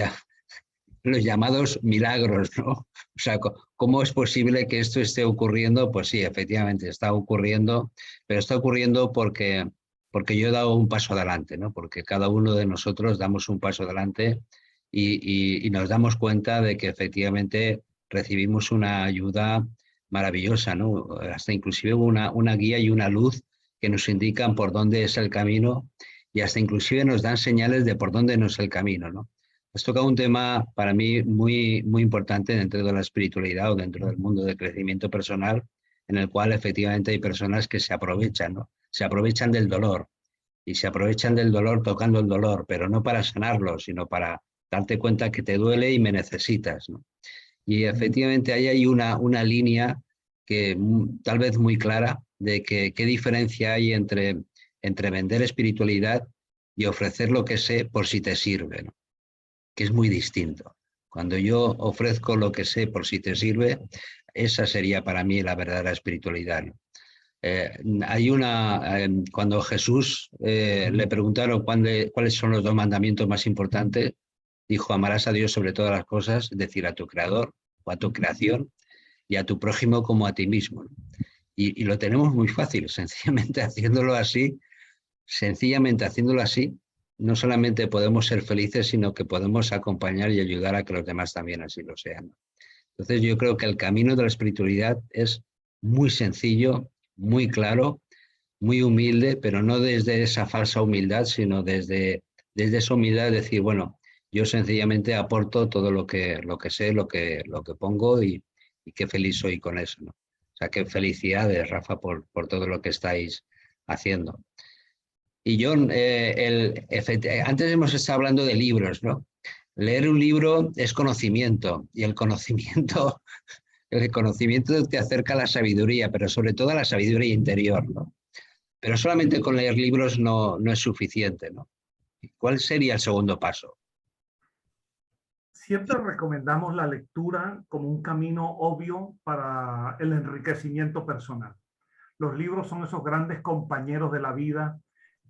llamados milagros, ¿no? O sea, ¿cómo es posible que esto esté ocurriendo? Pues sí, efectivamente está ocurriendo, pero está ocurriendo porque yo he dado un paso adelante, ¿no? Porque cada uno de nosotros damos un paso adelante y nos damos cuenta de que efectivamente recibimos una ayuda maravillosa, ¿no? Hasta inclusive una guía y una luz que nos indican por dónde es el camino, y hasta inclusive nos dan señales de por dónde no es el camino, ¿no? Has tocado un tema para mí muy, muy importante dentro de la espiritualidad o dentro del mundo del crecimiento personal, en el cual efectivamente hay personas que se aprovechan, ¿no? Se aprovechan del dolor, y se aprovechan del dolor tocando el dolor, pero no para sanarlo, sino para darte cuenta que te duele y me necesitas, ¿no? Y efectivamente ahí hay una línea que tal vez muy clara de qué diferencia hay entre vender espiritualidad y ofrecer lo que sé por si te sirve, ¿no? Que es muy distinto. Cuando yo ofrezco lo que sé por si te sirve, esa sería para mí la verdadera espiritualidad, ¿no? Cuando Jesús le preguntaron cuáles son los 2 mandamientos más importantes, dijo: amarás a Dios sobre todas las cosas, es decir, a tu creador o a tu creación, y a tu prójimo como a ti mismo, ¿no? Y lo tenemos muy fácil, sencillamente haciéndolo así, no solamente podemos ser felices, sino que podemos acompañar y ayudar a que los demás también así lo sean. Entonces yo creo que el camino de la espiritualidad es muy sencillo, muy claro, muy humilde, pero no desde esa falsa humildad, sino desde desde esa humildad decir, bueno, yo sencillamente aporto todo lo que sé, lo que pongo y qué feliz soy con eso, ¿no? O sea, qué felicidades, Rafa, por todo lo que estáis haciendo. Y John, antes hemos estado hablando de libros, ¿no? Leer un libro es conocimiento y el conocimiento te acerca a la sabiduría, pero sobre todo a la sabiduría interior, ¿no? Pero solamente con leer libros no es suficiente, ¿no? ¿Cuál sería el segundo paso? Siempre recomendamos la lectura como un camino obvio para el enriquecimiento personal. Los libros son esos grandes compañeros de la vida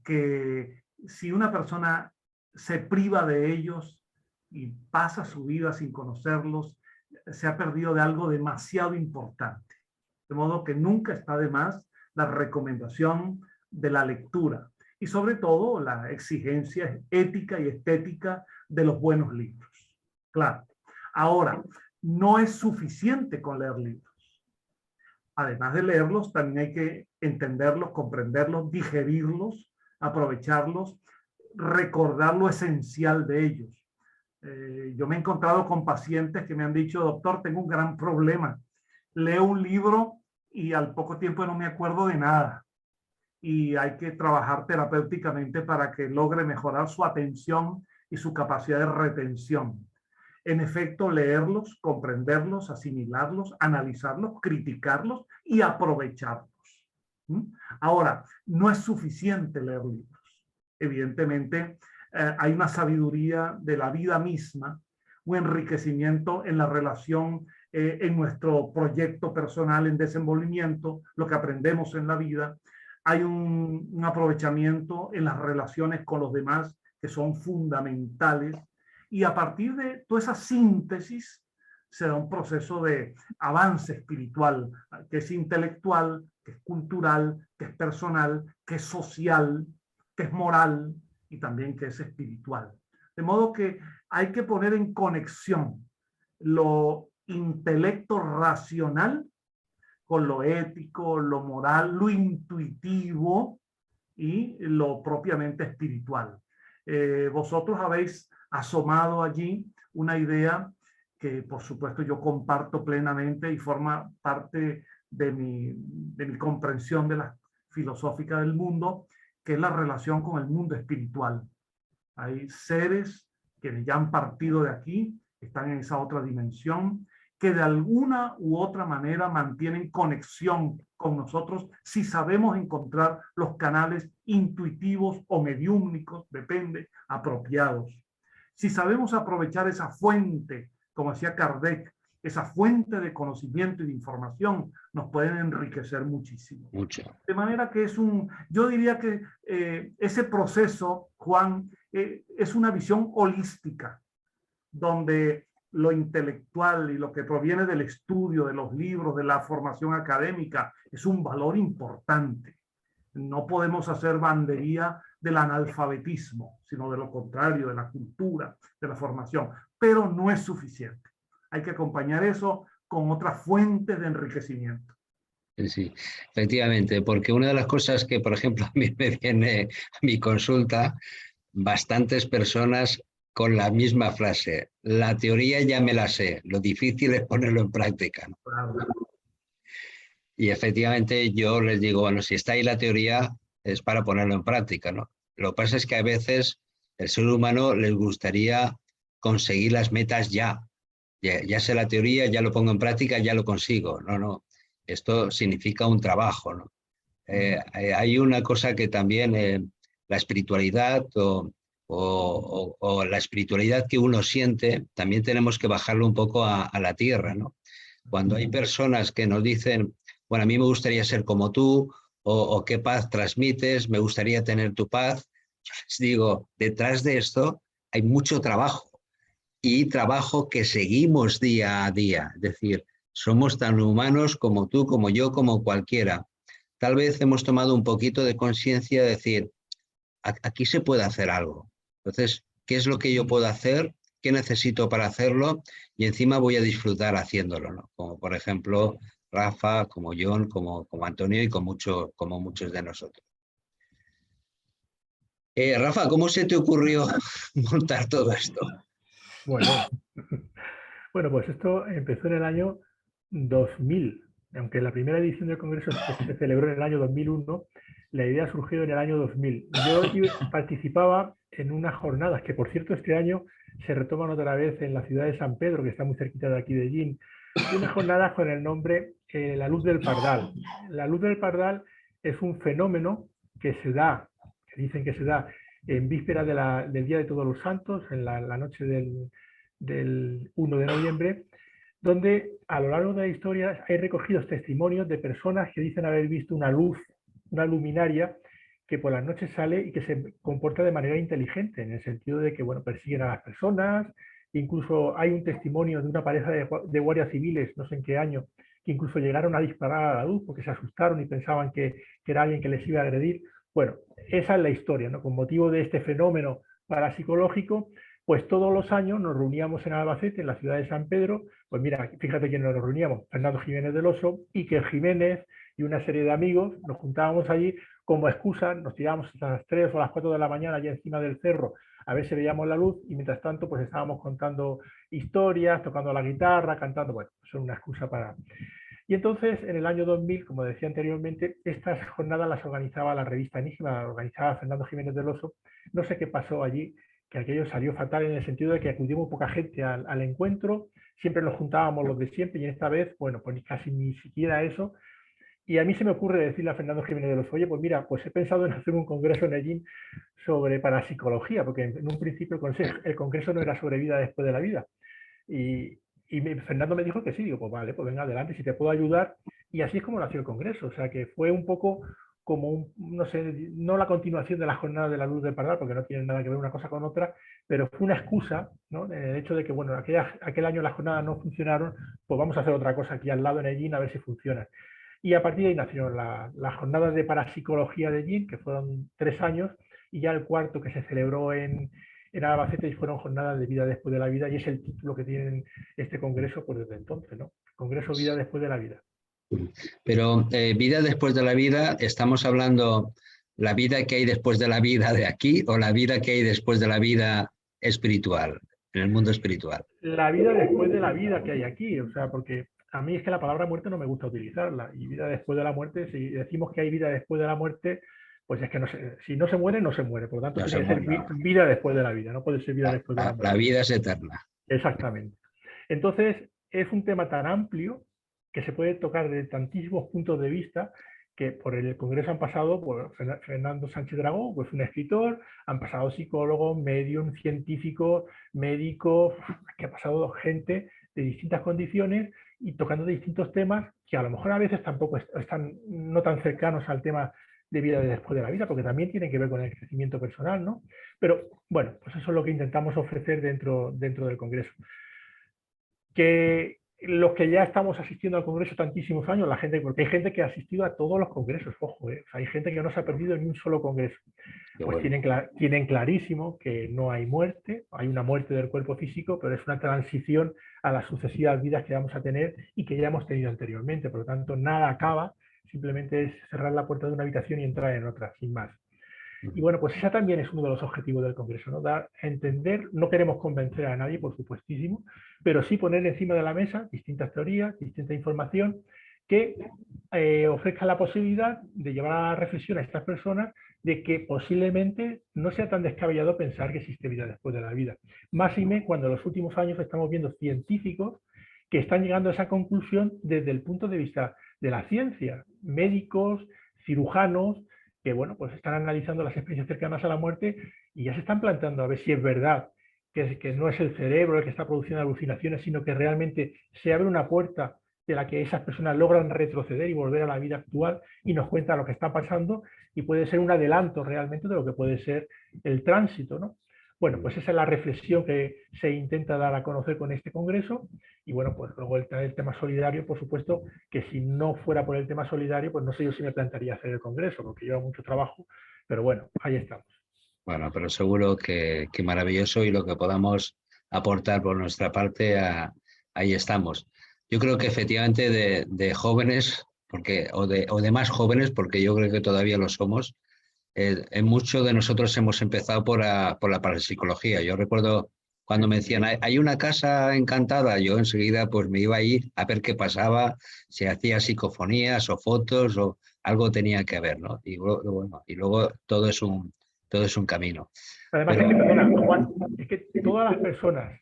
que si una persona se priva de ellos y pasa su vida sin conocerlos, se ha perdido de algo demasiado importante. De modo que nunca está de más la recomendación de la lectura y sobre todo la exigencia ética y estética de los buenos libros. Claro. Ahora, no es suficiente con leer libros. Además de leerlos, también hay que entenderlos, comprenderlos, digerirlos, aprovecharlos, recordar lo esencial de ellos. Yo me he encontrado con pacientes que me han dicho, doctor, tengo un gran problema. Leo un libro y al poco tiempo no me acuerdo de nada. Y hay que trabajar terapéuticamente para que logre mejorar su atención y su capacidad de retención. En efecto, leerlos, comprenderlos, asimilarlos, analizarlos, criticarlos y aprovecharlos. Ahora, no es suficiente leer libros. Evidentemente, hay una sabiduría de la vida misma, un enriquecimiento en la relación, en nuestro proyecto personal, en desenvolvimiento, lo que aprendemos en la vida. Hay un aprovechamiento en las relaciones con los demás que son fundamentales. Y a partir de toda esa síntesis se da un proceso de avance espiritual, que es intelectual, que es cultural, que es personal, que es social, que es moral y también que es espiritual. De modo que hay que poner en conexión lo intelecto racional con lo ético, lo moral, lo intuitivo y lo propiamente espiritual. Vosotros habéis asomado allí una idea que por supuesto yo comparto plenamente y forma parte de mi comprensión de la filosófica del mundo, que es la relación con el mundo espiritual. Hay seres que ya han partido de aquí, están en esa otra dimensión, que de alguna u otra manera mantienen conexión con nosotros si sabemos encontrar los canales intuitivos o mediúmnicos, depende, apropiados. Si sabemos aprovechar esa fuente, como decía Kardec, esa fuente de conocimiento y de información, nos pueden enriquecer muchísimo. Mucho. De manera que yo diría que ese proceso, Juan, es una visión holística, donde lo intelectual y lo que proviene del estudio, de los libros, de la formación académica, es un valor importante. No podemos hacer bandería del analfabetismo, sino de lo contrario, de la cultura, de la formación. Pero no es suficiente. Hay que acompañar eso con otras fuentes de enriquecimiento. Sí, efectivamente, porque una de las cosas que, por ejemplo, a mí me viene a mi consulta, bastantes personas con la misma frase, la teoría ya me la sé, lo difícil es ponerlo en práctica, ¿no? Claro. Y efectivamente yo les digo, bueno, si está ahí la teoría es para ponerlo en práctica, ¿no? Lo que pasa es que a veces el ser humano les gustaría conseguir las metas ya. Ya sé la teoría, ya lo pongo en práctica, ya lo consigo. No. Esto significa un trabajo, ¿no? Hay una cosa que también la espiritualidad o la espiritualidad que uno siente, también tenemos que bajarlo un poco a la tierra, ¿no? Cuando hay personas que nos dicen, bueno, a mí me gustaría ser como tú, o qué paz transmites, me gustaría tener tu paz, yo les digo, detrás de esto hay mucho trabajo y trabajo que seguimos día a día. Es decir, somos tan humanos como tú, como yo, como cualquiera. Tal vez hemos tomado un poquito de conciencia de decir, aquí se puede hacer algo. Entonces, ¿qué es lo que yo puedo hacer? ¿Qué necesito para hacerlo? Y encima voy a disfrutar haciéndolo, ¿no? Como por ejemplo Rafa, como John, como Antonio y como muchos de nosotros. Rafa, ¿cómo se te ocurrió montar todo esto? Bueno, bueno, pues esto empezó en el año 2000. Aunque la primera edición del Congreso se celebró en el año 2001, la idea surgió en el año 2000. Yo participaba en unas jornadas que, por cierto, este año se retoman otra vez en la ciudad de San Pedro, que está muy cerquita de aquí de Llín, y unas jornadas con el nombre La Luz del Pardal. La Luz del Pardal es un fenómeno que se da, que dicen que se da en víspera del Día de Todos los Santos, en la noche del 1 de noviembre, donde a lo largo de la historia hay recogidos testimonios de personas que dicen haber visto una luz, una luminaria, que por las noches sale y que se comporta de manera inteligente, en el sentido de que, bueno, persiguen a las personas. Incluso hay un testimonio de una pareja de guardias civiles, no sé en qué año, que incluso llegaron a disparar a la luz porque se asustaron y pensaban que era alguien que les iba a agredir. Bueno, esa es la historia, ¿no? Con motivo de este fenómeno parapsicológico, pues todos los años nos reuníamos en Albacete, en la ciudad de San Pedro. Pues mira, fíjate quién nos reuníamos: Fernando Jiménez del Oso, Iker Jiménez y una serie de amigos. Nos juntábamos allí como excusa, nos tirábamos hasta las 3 o las 4 de la mañana allí encima del cerro a ver si veíamos la luz, y mientras tanto pues estábamos contando historias, tocando la guitarra, cantando. Bueno, son una excusa para... Y entonces, en el año 2000, como decía anteriormente, estas jornadas las organizaba la revista Enigma, las organizaba Fernando Jiménez del Oso. No sé qué pasó allí, que aquello salió fatal, en el sentido de que acudió muy poca gente al encuentro, siempre nos juntábamos los de siempre, y esta vez, bueno, pues casi ni siquiera eso. Y a mí se me ocurre decirle a Fernando Jiménez de los oye, pues mira, pues he pensado en hacer un congreso en Ellín sobre parapsicología, porque en un principio el congreso no era sobre vida después de la vida. Y Fernando me dijo que sí. Digo, pues vale, pues venga, adelante, si te puedo ayudar. Y así es como nació el congreso. O sea, que fue un poco como no sé, no la continuación de las jornadas de la Luz del Pardal, porque no tienen nada que ver una cosa con otra, pero fue una excusa, ¿no? El hecho de que, bueno, aquel año las jornadas no funcionaron, pues vamos a hacer otra cosa aquí al lado en Ellín a ver si funciona. Y a partir de ahí nacieron las jornadas de parapsicología de Ellín, que fueron 3 años, y ya el cuarto, que se celebró en Albacete, y fueron jornadas de vida después de la vida, y es el título que tienen este congreso pues desde entonces, ¿no? Congreso Vida después de la vida. Pero vida después de la vida, ¿estamos hablando la vida que hay después de la vida de aquí o la vida que hay después de la vida espiritual, en el mundo espiritual? La vida después de la vida que hay aquí, o sea, porque a mí es que la palabra muerte no me gusta utilizarla, y vida después de la muerte, si decimos que hay vida después de la muerte, pues es que no si no se muere, no se muere. Por lo tanto, no tiene que ser vida después de la vida, no puede ser vida después de la muerte. La vida es eterna. Exactamente. Entonces, es un tema tan amplio que se puede tocar de tantísimos puntos de vista, que por el Congreso han pasado pues, Fernando Sánchez Dragó, pues un escritor, han pasado psicólogos, medium, científicos, médicos, que ha pasado gente de distintas condiciones y tocando distintos temas que a lo mejor a veces tampoco están no tan cercanos al tema de vida después de la vida, porque también tienen que ver con el crecimiento personal, ¿no? Pero bueno, pues eso es lo que intentamos ofrecer dentro del Congreso. Que los que ya estamos asistiendo al Congreso tantísimos años, la gente, porque hay gente que ha asistido a todos los congresos, ojo, o sea, hay gente que no se ha perdido ni un solo congreso. Pues tienen clarísimo que no hay muerte, hay una muerte del cuerpo físico, pero es una transición a las sucesivas vidas que vamos a tener y que ya hemos tenido anteriormente. Por lo tanto, nada acaba, simplemente es cerrar la puerta de una habitación y entrar en otra, sin más. Y bueno, pues esa también es uno de los objetivos del Congreso, ¿no? Dar a entender, no queremos convencer a nadie, por supuestísimo, pero sí poner encima de la mesa distintas teorías, distinta información que ofrezca la posibilidad de llevar a la reflexión a estas personas de que posiblemente no sea tan descabellado pensar que existe vida después de la vida. Más y menos cuando en los últimos años estamos viendo científicos que están llegando a esa conclusión desde el punto de vista de la ciencia, médicos, cirujanos, que bueno, pues están analizando las experiencias cercanas a la muerte y ya se están planteando a ver si es verdad que no es el cerebro el que está produciendo alucinaciones, sino que realmente se abre una puerta de la que esas personas logran retroceder y volver a la vida actual y nos cuenta lo que está pasando, y puede ser un adelanto realmente de lo que puede ser el tránsito, ¿no? Bueno, pues esa es la reflexión que se intenta dar a conocer con este congreso. Y bueno, pues luego el tema solidario, por supuesto, que si no fuera por el tema solidario, pues no sé yo si me plantearía hacer el congreso, porque lleva mucho trabajo, pero bueno, ahí estamos. Bueno, pero seguro que maravilloso, y lo que podamos aportar por nuestra parte, ahí estamos. Yo creo que efectivamente de jóvenes, o de más jóvenes, porque yo creo que todavía lo somos, en muchos de nosotros hemos empezado por la parapsicología. Yo recuerdo cuando me decían, hay una casa encantada, yo enseguida pues me iba a ir a ver qué pasaba, si hacía psicofonías o fotos o algo tenía que ver, ¿no? Y bueno, y luego todo es un camino. Además, Pero, es que, perdona, Juan, es que todas las personas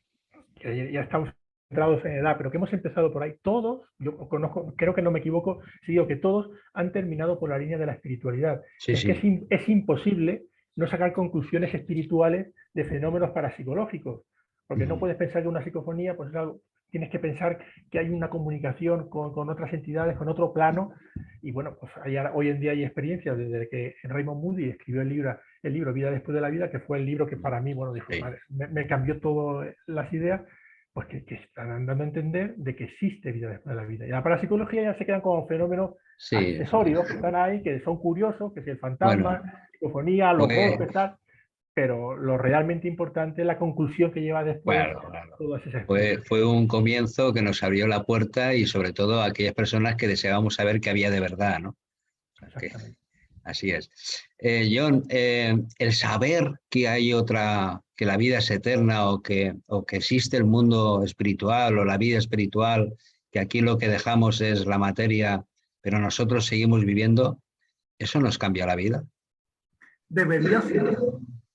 que ya estamos entrados en edad, pero que hemos empezado por ahí, todos, yo conozco, creo que no me equivoco, si digo que todos han terminado por la línea de la espiritualidad. sí, Es que sí. es imposible no sacar conclusiones espirituales de fenómenos parapsicológicos, porque no puedes pensar que una psicofonía, pues algo, tienes que pensar que hay una comunicación con otras entidades, con otro plano, y bueno, pues hoy en día hay experiencias desde que Raymond Moody escribió el libro Vida después de la vida, que fue el libro que para mí, bueno, dijo, Sí. madre, me cambió todas las ideas, pues que están dando a entender de que existe vida después de la vida. Y la parapsicología ya se quedan como fenómenos Sí. accesorios que están ahí, que son curiosos, que si el fantasma, Bueno, psicofonía, los pues, golpes, tal, pero lo realmente importante es la conclusión que lleva después claro. todas esas experiencias. Fue un comienzo que nos abrió la puerta y sobre todo a aquellas personas que deseábamos saber qué había de verdad, ¿no? Que, Exactamente. así es. John, el saber que hay que la vida es eterna o que existe el mundo espiritual o la vida espiritual, que aquí lo que dejamos es la materia, pero nosotros seguimos viviendo, ¿eso nos cambia la vida? Debería ser,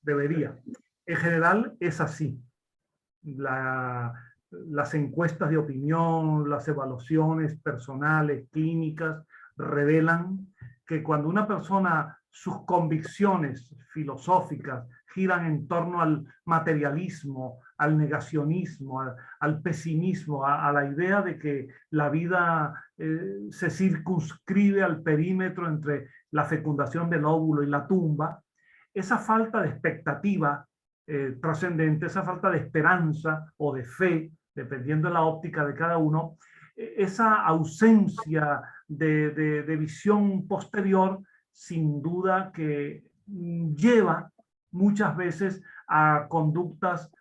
debería. En general es así. Las encuestas de opinión, las evaluaciones personales, clínicas, revelan que cuando una persona, sus convicciones filosóficas giran en torno al materialismo, al negacionismo, al pesimismo, a la idea de que la vida se circunscribe al perímetro entre la fecundación del óvulo y la tumba, esa falta de expectativa trascendente, esa falta de esperanza o de fe, dependiendo de la óptica de cada uno, esa ausencia de visión posterior, sin duda que lleva muchas veces a conductas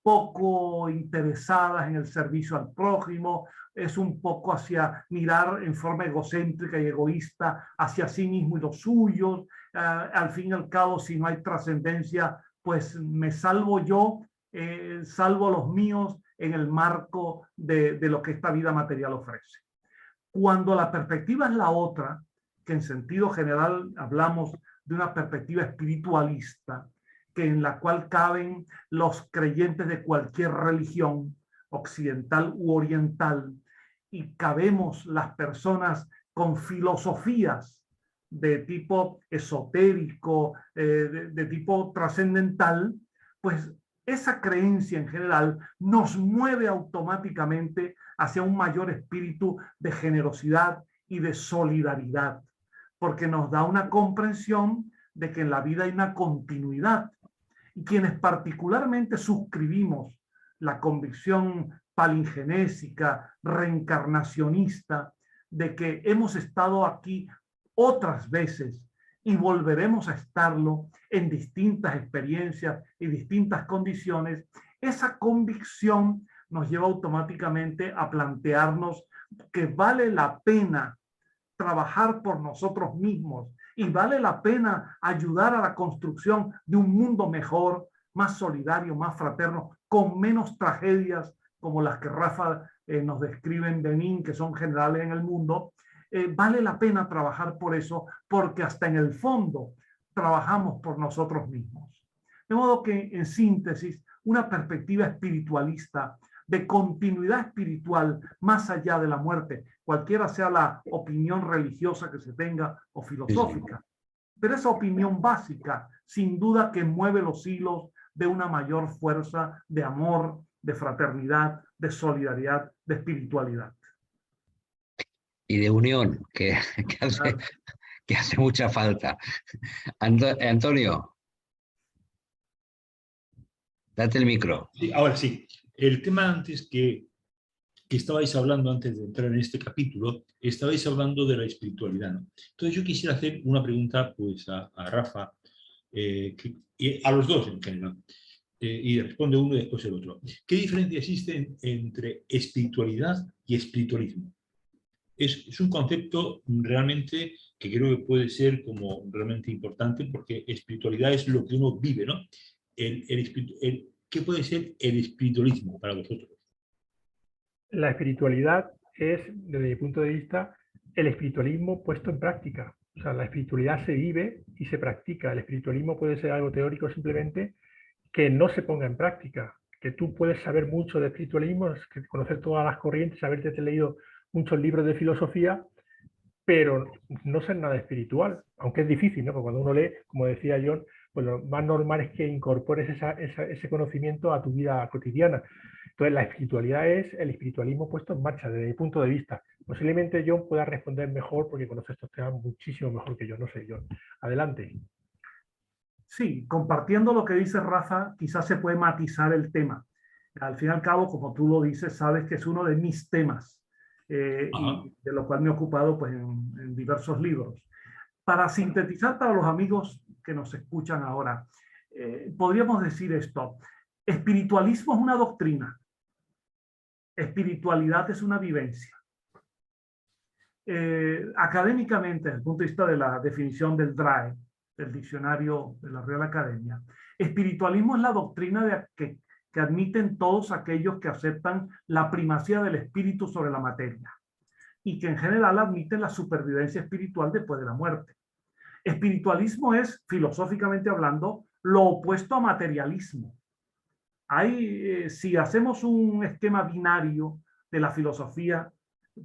poco interesadas en el servicio al prójimo, es un poco hacia mirar en forma egocéntrica y egoísta hacia sí mismo y los suyos. Al fin y al cabo, si no hay trascendencia, pues me salvo yo, salvo a los míos en el marco de lo que esta vida material ofrece. Cuando la perspectiva es la otra, que en sentido general hablamos de una perspectiva espiritualista, que en la cual caben los creyentes de cualquier religión, occidental u oriental, y cabemos las personas con filosofías de tipo esotérico, de tipo trascendental, pues esa creencia en general nos mueve automáticamente hacia un mayor espíritu de generosidad y de solidaridad, porque nos da una comprensión de que en la vida hay una continuidad. Y quienes particularmente suscribimos la convicción palingenésica, reencarnacionista, de que hemos estado aquí otras veces y volveremos a estarlo en distintas experiencias y distintas condiciones, esa convicción nos lleva automáticamente a plantearnos que vale la pena trabajar por nosotros mismos y vale la pena ayudar a la construcción de un mundo mejor, más solidario, más fraterno, con menos tragedias como las que Rafa nos describe en Benín, que son generales en el mundo. Vale la pena trabajar por eso, porque hasta en el fondo trabajamos por nosotros mismos. De modo que, en síntesis, una perspectiva espiritualista, de continuidad espiritual más allá de la muerte, cualquiera sea la opinión religiosa que se tenga o filosófica. Pero esa opinión básica, sin duda que mueve los hilos de una mayor fuerza de amor, de fraternidad, de solidaridad, de espiritualidad. Y de unión, que hace mucha falta. Antonio, date el micro. Sí, ahora sí. El tema antes que estabais hablando, antes de entrar en este capítulo, estabais hablando de la espiritualidad, ¿no? Entonces yo quisiera hacer una pregunta pues, a Rafa, a los dos en general, y responde uno y después el otro. ¿Qué diferencia existe entre espiritualidad y espiritualismo? es un concepto realmente que creo que puede ser como realmente importante, porque espiritualidad es lo que uno vive, ¿no? ¿Qué puede ser el espiritualismo para vosotros? La espiritualidad es, desde mi punto de vista, el espiritualismo puesto en práctica. O sea, la espiritualidad se vive y se practica. El espiritualismo puede ser algo teórico simplemente que no se ponga en práctica. Que tú puedes saber mucho de espiritualismo, conocer todas las corrientes, haberte leído muchos libros de filosofía, pero no ser nada espiritual, aunque es difícil, ¿no? Porque cuando uno lee, como decía John, pues lo más normal es que incorpores ese conocimiento a tu vida cotidiana. Entonces, la espiritualidad es el espiritualismo puesto en marcha, desde mi punto de vista. Posiblemente John pueda responder mejor porque conoce estos temas muchísimo mejor que yo. No sé, John. Adelante. Sí, compartiendo lo que dice Rafa, quizás se puede matizar el tema. Al fin y al cabo, como tú lo dices, sabes que es uno de mis temas y de lo cual me he ocupado pues, en diversos libros. Para sintetizar para los amigos que nos escuchan ahora, podríamos decir esto. Espiritualismo es una doctrina. Espiritualidad es una vivencia. Académicamente, desde el punto de vista de la definición del DRAE, del diccionario de la Real Academia, espiritualismo es la doctrina que admiten todos aquellos que aceptan la primacía del espíritu sobre la materia y que en general admiten la supervivencia espiritual después de la muerte. Espiritualismo es, filosóficamente hablando, lo opuesto a materialismo. Si hacemos un esquema binario de la filosofía,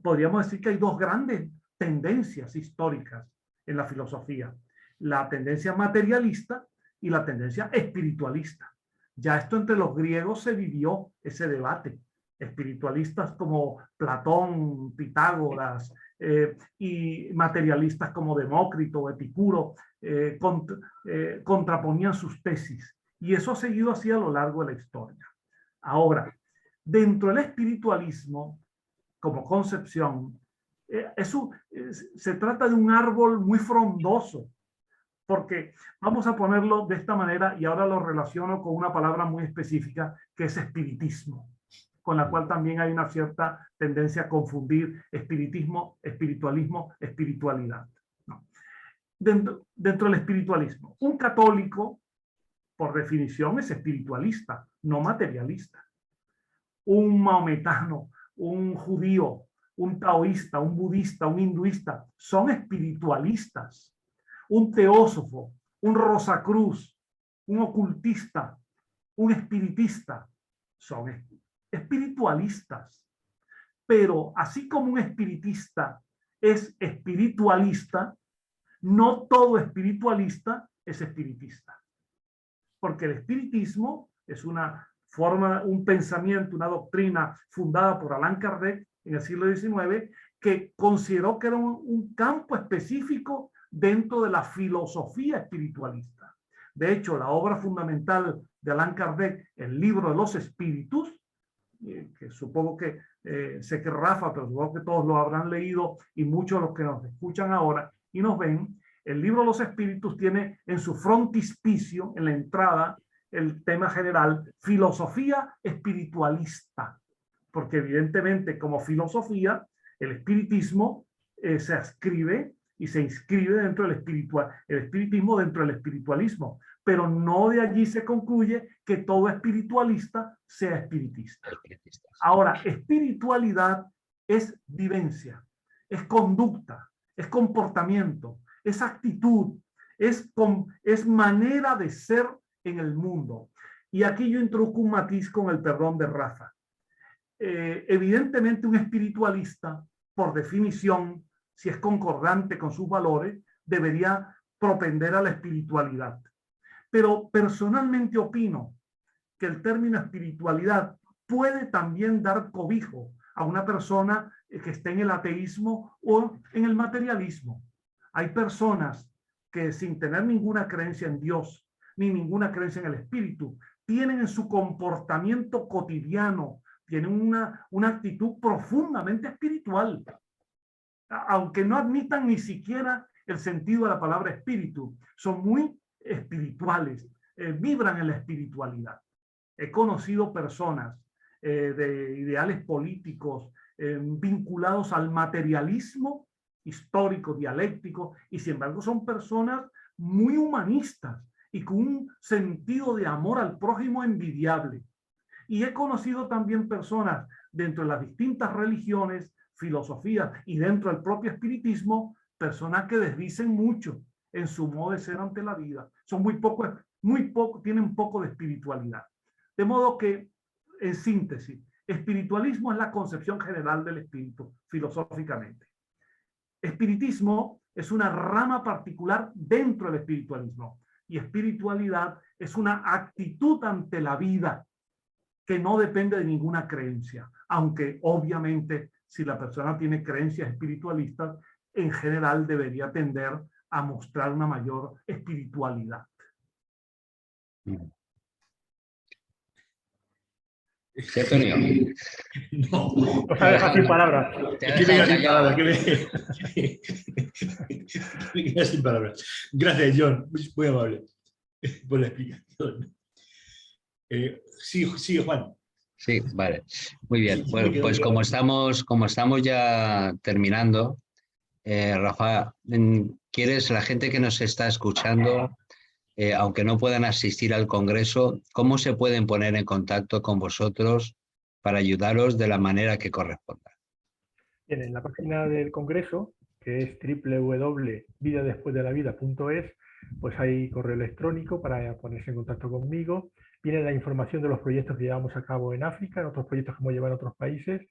podríamos decir que hay dos grandes tendencias históricas en la filosofía: la tendencia materialista y la tendencia espiritualista. Ya esto entre los griegos se vivió ese debate. Espiritualistas como Platón, Pitágoras, y materialistas como Demócrito o Epicuro contraponían sus tesis. Y eso ha seguido así a lo largo de la historia. Ahora, dentro del espiritualismo, como concepción, se trata de un árbol muy frondoso, porque vamos a ponerlo de esta manera y ahora lo relaciono con una palabra muy específica que es espiritismo, con la cual también hay una cierta tendencia a confundir espiritismo, espiritualismo, espiritualidad. No. Dentro del espiritualismo, un católico, por definición, es espiritualista, no materialista. Un maometano, un judío, un taoísta, un budista, un hinduista, son espiritualistas. Un teósofo, un Rosacruz, un ocultista, un espiritista, son espiritualistas. Pero así como un espiritista es espiritualista, no todo espiritualista es espiritista. Porque el espiritismo es una forma, un pensamiento, una doctrina fundada por Allan Kardec en el siglo XIX, que consideró que era un campo específico dentro de la filosofía espiritualista. De hecho, la obra fundamental de Allan Kardec, el libro de los espíritus, que supongo que, sé que Rafa, pero supongo que todos lo habrán leído y muchos de los que nos escuchan ahora y nos ven, el libro de los espíritus tiene en su frontispicio, en la entrada, el tema general, filosofía espiritualista, porque evidentemente como filosofía, el espiritismo se ascribe y se inscribe dentro del el espiritismo dentro del espiritualismo, pero no de allí se concluye que todo espiritualista sea espiritista. Ahora, espiritualidad es vivencia, es conducta, es comportamiento, es actitud, es manera de ser en el mundo. Y aquí yo introduzco un matiz con el perdón de Rafa. Evidentemente un espiritualista, por definición, si es concordante con sus valores, debería propender a la espiritualidad. Pero personalmente opino que el término espiritualidad puede también dar cobijo a una persona que esté en el ateísmo o en el materialismo. Hay personas que sin tener ninguna creencia en Dios, ni ninguna creencia en el espíritu, tienen en su comportamiento cotidiano, tienen una actitud profundamente espiritual, aunque no admitan ni siquiera el sentido de la palabra espíritu, son muy espirituales, vibran en la espiritualidad. He conocido personas de ideales políticos vinculados al materialismo histórico, dialéctico, y sin embargo son personas muy humanistas y con un sentido de amor al prójimo envidiable. Y he conocido también personas dentro de las distintas religiones, filosofías y dentro del propio espiritismo, personas que desdicen mucho en su modo de ser ante la vida. Son muy poco, tienen poco de espiritualidad. De modo que, en síntesis, espiritualismo es la concepción general del espíritu, filosóficamente. Espiritismo es una rama particular dentro del espiritualismo. Y espiritualidad es una actitud ante la vida que no depende de ninguna creencia. Aunque, obviamente, si la persona tiene creencias espiritualistas, en general debería tender a mostrar una mayor espiritualidad. ¿Sí, Antonio? No. Os ha dejado sin palabras. Te ha dejado callado. Me quedé sin palabras. Gracias, John. Muy amable por la explicación. Sí, Juan. Sí, vale. Muy bien. Bueno, pues como estamos ya terminando, Rafa, ¿quieres, la gente que nos está escuchando, aunque no puedan asistir al Congreso, cómo se pueden poner en contacto con vosotros para ayudaros de la manera que corresponda? Bien, en la página del Congreso, que es www.vidadespuesdelavida.es, pues hay correo electrónico para ponerse en contacto conmigo. Viene la información de los proyectos que llevamos a cabo en África, en otros proyectos que hemos llevado en otros países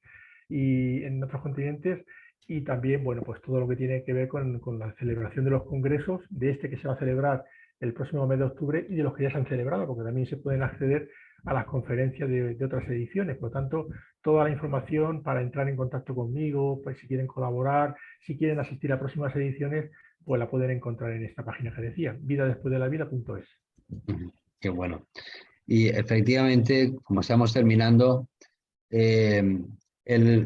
y en otros continentes. Y también, bueno, pues todo lo que tiene que ver con la celebración de los congresos, de este que se va a celebrar el próximo mes de octubre y de los que ya se han celebrado, porque también se pueden acceder a las conferencias de otras ediciones. Por lo tanto, toda la información para entrar en contacto conmigo, pues si quieren colaborar, si quieren asistir a próximas ediciones, pues la pueden encontrar en esta página que decía, vidadespuesdelavida.es. Qué bueno. Y efectivamente, como estamos terminando,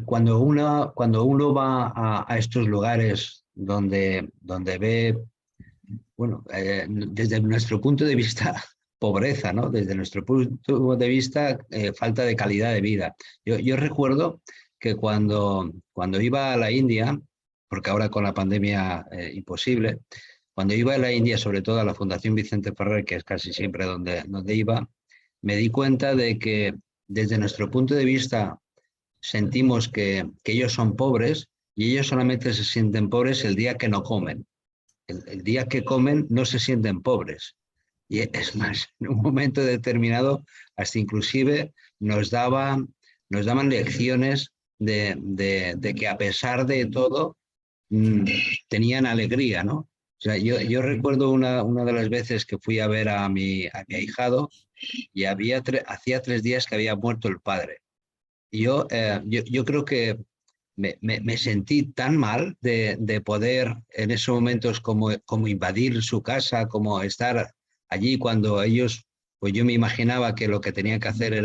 cuando uno va a estos lugares donde ve, bueno, desde nuestro punto de vista, pobreza, ¿no? Desde nuestro punto de vista, falta de calidad de vida. Yo recuerdo que cuando iba a la India, porque ahora con la pandemia imposible, cuando iba a la India, sobre todo a la Fundación Vicente Ferrer, que es casi siempre donde iba, me di cuenta de que desde nuestro punto de vista sentimos que ellos son pobres y ellos solamente se sienten pobres el día que no comen. El día que comen no se sienten pobres. Y es más, en un momento determinado, hasta inclusive nos daban lecciones de que a pesar de todo tenían alegría, ¿no? O sea, yo recuerdo una de las veces que fui a ver a mi ahijado y hacía 3 días que había muerto el padre. Y yo creo que me sentí tan mal de poder en esos momentos como invadir su casa, como estar allí cuando ellos, pues yo me imaginaba que lo que tenían que hacer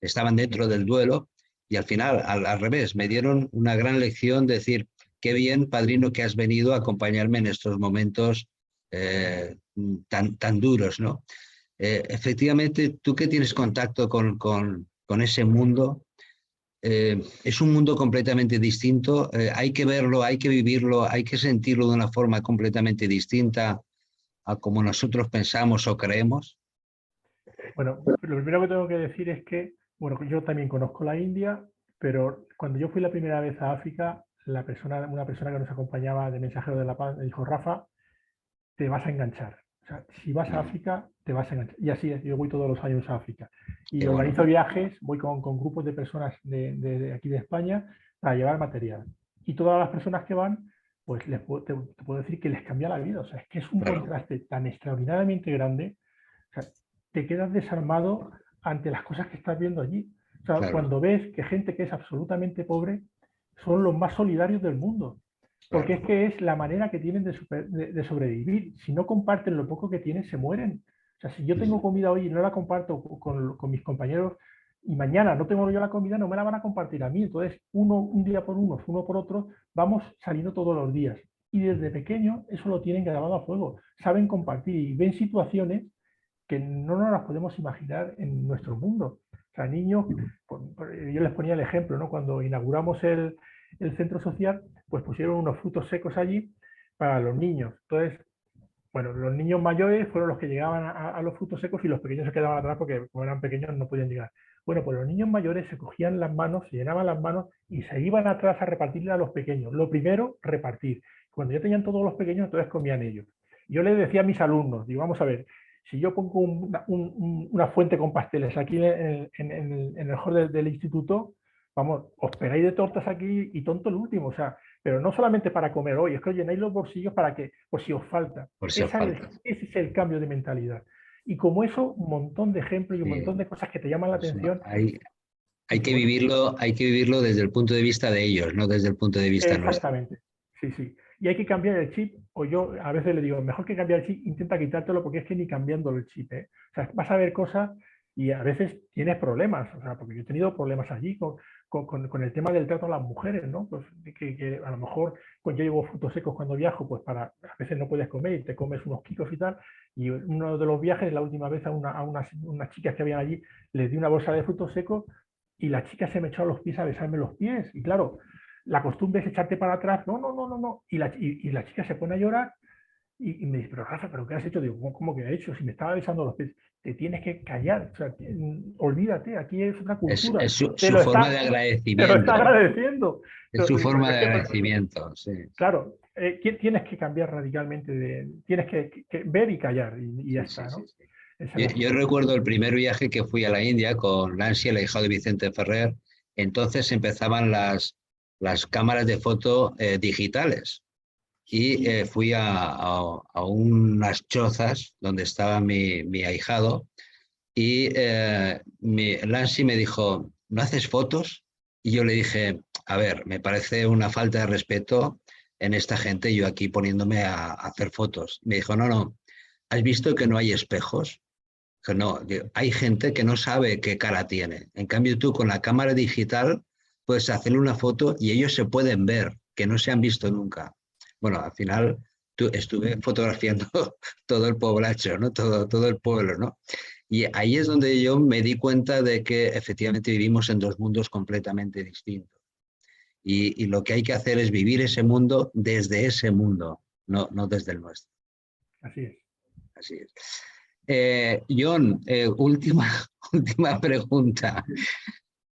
estaban dentro del duelo y al final, al revés, me dieron una gran lección de decir, qué bien, padrino, que has venido a acompañarme en estos momentos tan duros, ¿no? Efectivamente, tú que tienes contacto con ese mundo, es un mundo completamente distinto, hay que verlo, hay que vivirlo, hay que sentirlo de una forma completamente distinta a como nosotros pensamos o creemos. Bueno, lo primero que tengo que decir es que, bueno, yo también conozco la India, pero cuando yo fui la primera vez a África, una persona que nos acompañaba de Mensajero de la Paz me dijo, Rafa, te vas a enganchar. O sea, si vas a África, te vas a enganchar. Y así es, yo voy todos los años a África. Y organizo viajes, voy con grupos de personas de aquí de España para llevar material. Y todas las personas que van, pues te puedo decir que les cambia la vida. O sea, es que es un contraste tan extraordinariamente grande. O sea, te quedas desarmado ante las cosas que estás viendo allí. O sea, cuando ves que gente que es absolutamente pobre son los más solidarios del mundo. Porque es que es la manera que tienen de sobrevivir. Si no comparten lo poco que tienen, se mueren. O sea, si yo tengo comida hoy y no la comparto con mis compañeros y mañana no tengo yo la comida, no me la van a compartir a mí. Entonces, un día por uno por otro, vamos saliendo todos los días. Y desde pequeño eso lo tienen grabado a fuego. Saben compartir y ven situaciones que no nos las podemos imaginar en nuestro mundo. O sea, niños, yo les ponía el ejemplo, ¿no? Cuando inauguramos el centro social, pues pusieron unos frutos secos allí para los niños. Entonces, bueno, los niños mayores fueron los que llegaban a los frutos secos y los pequeños se quedaban atrás porque como eran pequeños no podían llegar. Bueno, pues los niños mayores se cogían las manos, se llenaban las manos y se iban atrás a repartirle a los pequeños. Lo primero, repartir. Cuando ya tenían todos los pequeños, entonces comían ellos. Yo les decía a mis alumnos, digo, vamos a ver, si yo pongo una fuente con pasteles aquí en el hall del instituto, vamos, os pegáis de tortas aquí y tonto el último, o sea, pero no solamente para comer hoy, es que os llenáis los bolsillos para que, por si os falta. Por si os falta. Ese es el cambio de mentalidad. Y como eso, un montón de ejemplos y un Sí. montón de cosas que te llaman la atención. Hay que vivirlo desde el punto de vista de ellos, no desde el punto de vista nuestro. Exactamente, sí, sí. Y hay que cambiar el chip, o yo a veces le digo, mejor que cambiar el chip, intenta quitártelo porque es que ni cambiando el chip, ¿eh? O sea, vas a ver cosas y a veces tienes problemas, o sea, porque yo he tenido problemas allí con el tema del trato a las mujeres, ¿no? Pues que a lo mejor pues yo llevo frutos secos cuando viajo, pues a veces no puedes comer y te comes unos quicos y tal, y uno de los viajes, la última vez a unas chicas que habían allí, les di una bolsa de frutos secos y la chica se me echó a los pies a besarme los pies, y claro, la costumbre es echarte para atrás, no, y la chica se pone a llorar y me dice, pero Rafa, ¿pero qué has hecho? Digo, ¿cómo que he hecho? Si me estaba besando los pies, te tienes que callar, o sea, olvídate, aquí es otra cultura. Es su Te lo forma de está agradecimiento. agradeciendo. Es su forma de agradecimiento, sí. Claro, tienes que cambiar radicalmente, tienes que ver y callar y ya está, ¿no? Yo recuerdo el primer viaje que fui a la India con Nancy, el ahijado de Vicente Ferrer. Entonces empezaban las cámaras de foto digitales y fui a unas chozas donde estaba mi ahijado y Nancy me dijo, ¿no haces fotos? Y yo le dije, a ver, me parece una falta de respeto en esta gente, yo aquí poniéndome a hacer fotos. Me dijo, no, ¿has visto que no hay espejos? Que no, hay gente que no sabe qué cara tiene. En cambio, tú con la cámara digital puedes hacerle una foto y ellos se pueden ver, que no se han visto nunca. Bueno, al final estuve fotografiando todo el poblacho, ¿no? Todo el pueblo, ¿no? Y ahí es donde yo me di cuenta de que efectivamente vivimos en dos mundos completamente distintos. Y lo que hay que hacer es vivir ese mundo desde ese mundo, no desde el nuestro. Así es. Así es. John, última pregunta.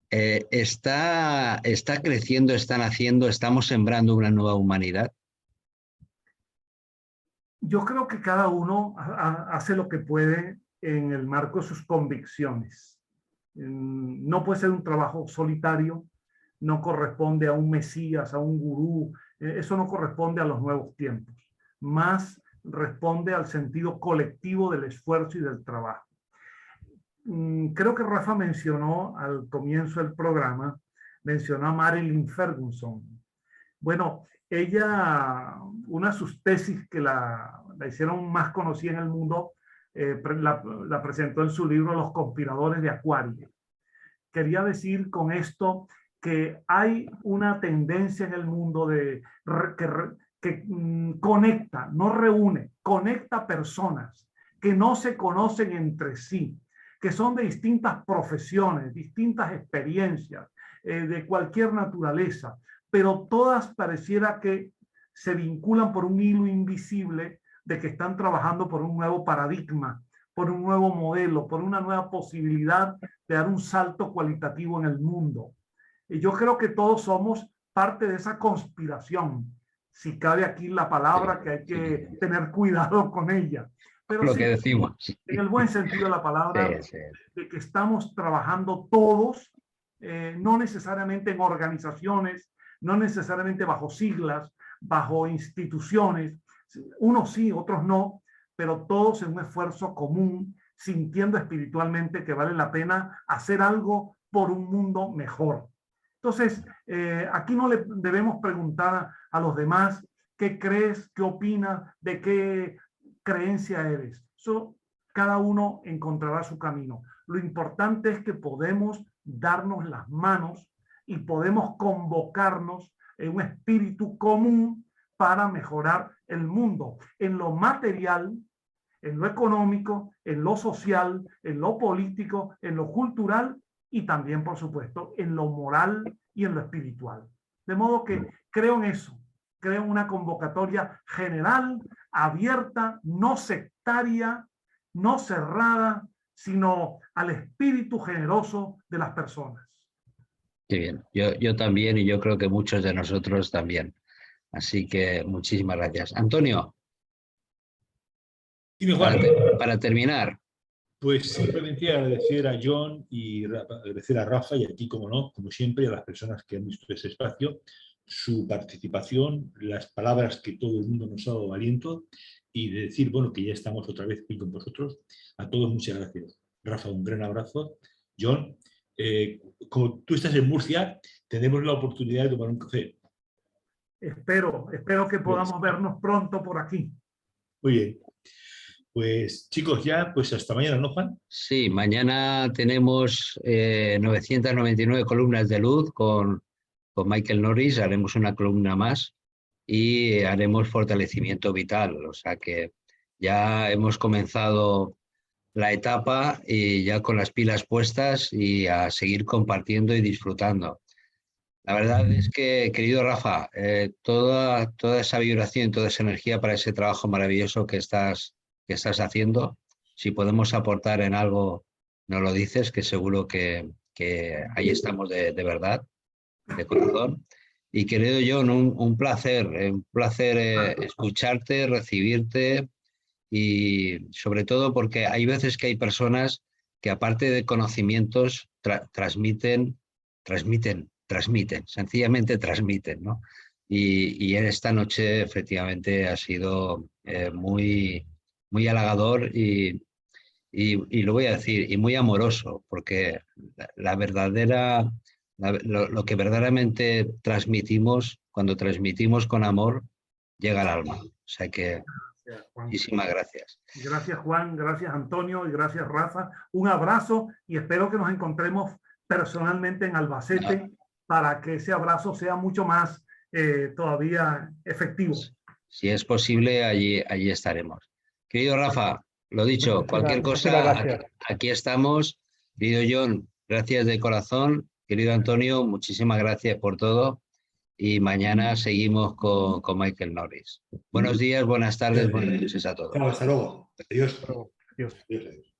¿Está creciendo, está naciendo, estamos sembrando una nueva humanidad? Yo creo que cada uno hace lo que puede en el marco de sus convicciones. No puede ser un trabajo solitario, no corresponde a un mesías, a un gurú, eso no corresponde a los nuevos tiempos. Más responde al sentido colectivo del esfuerzo y del trabajo. Creo que Rafa mencionó al comienzo del programa, mencionó a Marilyn Ferguson. Bueno, ella, una de sus tesis que la hicieron más conocida en el mundo, la presentó en su libro Los conspiradores de Acuario. Quería decir con esto que hay una tendencia en el mundo que conecta, no reúne, conecta personas que no se conocen entre sí, que son de distintas profesiones, distintas experiencias, de cualquier naturaleza, pero todas pareciera que se vinculan por un hilo invisible de que están trabajando por un nuevo paradigma, por un nuevo modelo, por una nueva posibilidad de dar un salto cualitativo en el mundo. Y yo creo que todos somos parte de esa conspiración, si cabe aquí la palabra que hay que tener cuidado con ella. Pero lo sí, que decimos. En el buen sentido de la palabra, de que estamos trabajando todos, no necesariamente en organizaciones, no necesariamente bajo siglas, bajo instituciones, unos sí, otros no, pero todos en un esfuerzo común, sintiendo espiritualmente que vale la pena hacer algo por un mundo mejor. Entonces, aquí no le debemos preguntar a los demás qué crees, qué opinas, de qué creencia eres. Eso, cada uno encontrará su camino. Lo importante es que podemos darnos las manos y podemos convocarnos en un espíritu común para mejorar el mundo, en lo material, en lo económico, en lo social, en lo político, en lo cultural y también, por supuesto, en lo moral y en lo espiritual. De modo que creo en eso, creo en una convocatoria general, abierta, no sectaria, no cerrada, sino al espíritu generoso de las personas. Qué bien, yo también, y yo creo que muchos de nosotros también. Así que muchísimas gracias. Antonio, Dime, Juan. para terminar. Pues simplemente agradecer a John y agradecer a Rafa y a ti, como no, como siempre, a las personas que han visto ese espacio, su participación, las palabras que todo el mundo nos ha dado aliento y de decir, bueno, que ya estamos otra vez aquí con vosotros. A todos muchas gracias. Rafa, un gran abrazo. John, como tú estás en Murcia, tenemos la oportunidad de tomar un café. Espero que podamos vernos pronto por aquí. Muy bien. Pues chicos, ya, pues hasta mañana, ¿no, Juan? Sí, mañana tenemos 999 columnas de luz con Michael Norris, haremos una columna más y haremos fortalecimiento vital, o sea que ya hemos comenzado la etapa y ya con las pilas puestas y a seguir compartiendo y disfrutando. La verdad es que, querido Rafa, toda esa vibración, toda esa energía para ese trabajo maravilloso que estás haciendo, si podemos aportar en algo, nos lo dices, que seguro que ahí estamos de verdad, de corazón. Y querido John, un placer escucharte, recibirte y sobre todo porque hay veces que hay personas que aparte de conocimientos transmiten, sencillamente transmiten, ¿no? Y en esta noche efectivamente ha sido muy halagador y lo voy a decir, y muy amoroso, porque lo que verdaderamente transmitimos, cuando transmitimos con amor, llega al alma. O sea que muchísimas gracias. Gracias, Juan, gracias, Antonio, y gracias, Rafa. Un abrazo y espero que nos encontremos personalmente en Albacete para que ese abrazo sea mucho más todavía efectivo. Si es posible, allí estaremos. Querido Rafa, lo dicho, cualquier cosa, aquí estamos. Querido John, gracias de corazón. Querido Antonio, muchísimas gracias por todo. Y mañana seguimos con Michael Norris. Buenos días, buenas tardes, buenas noches a todos. Hasta luego. Adiós. Adiós. Adiós.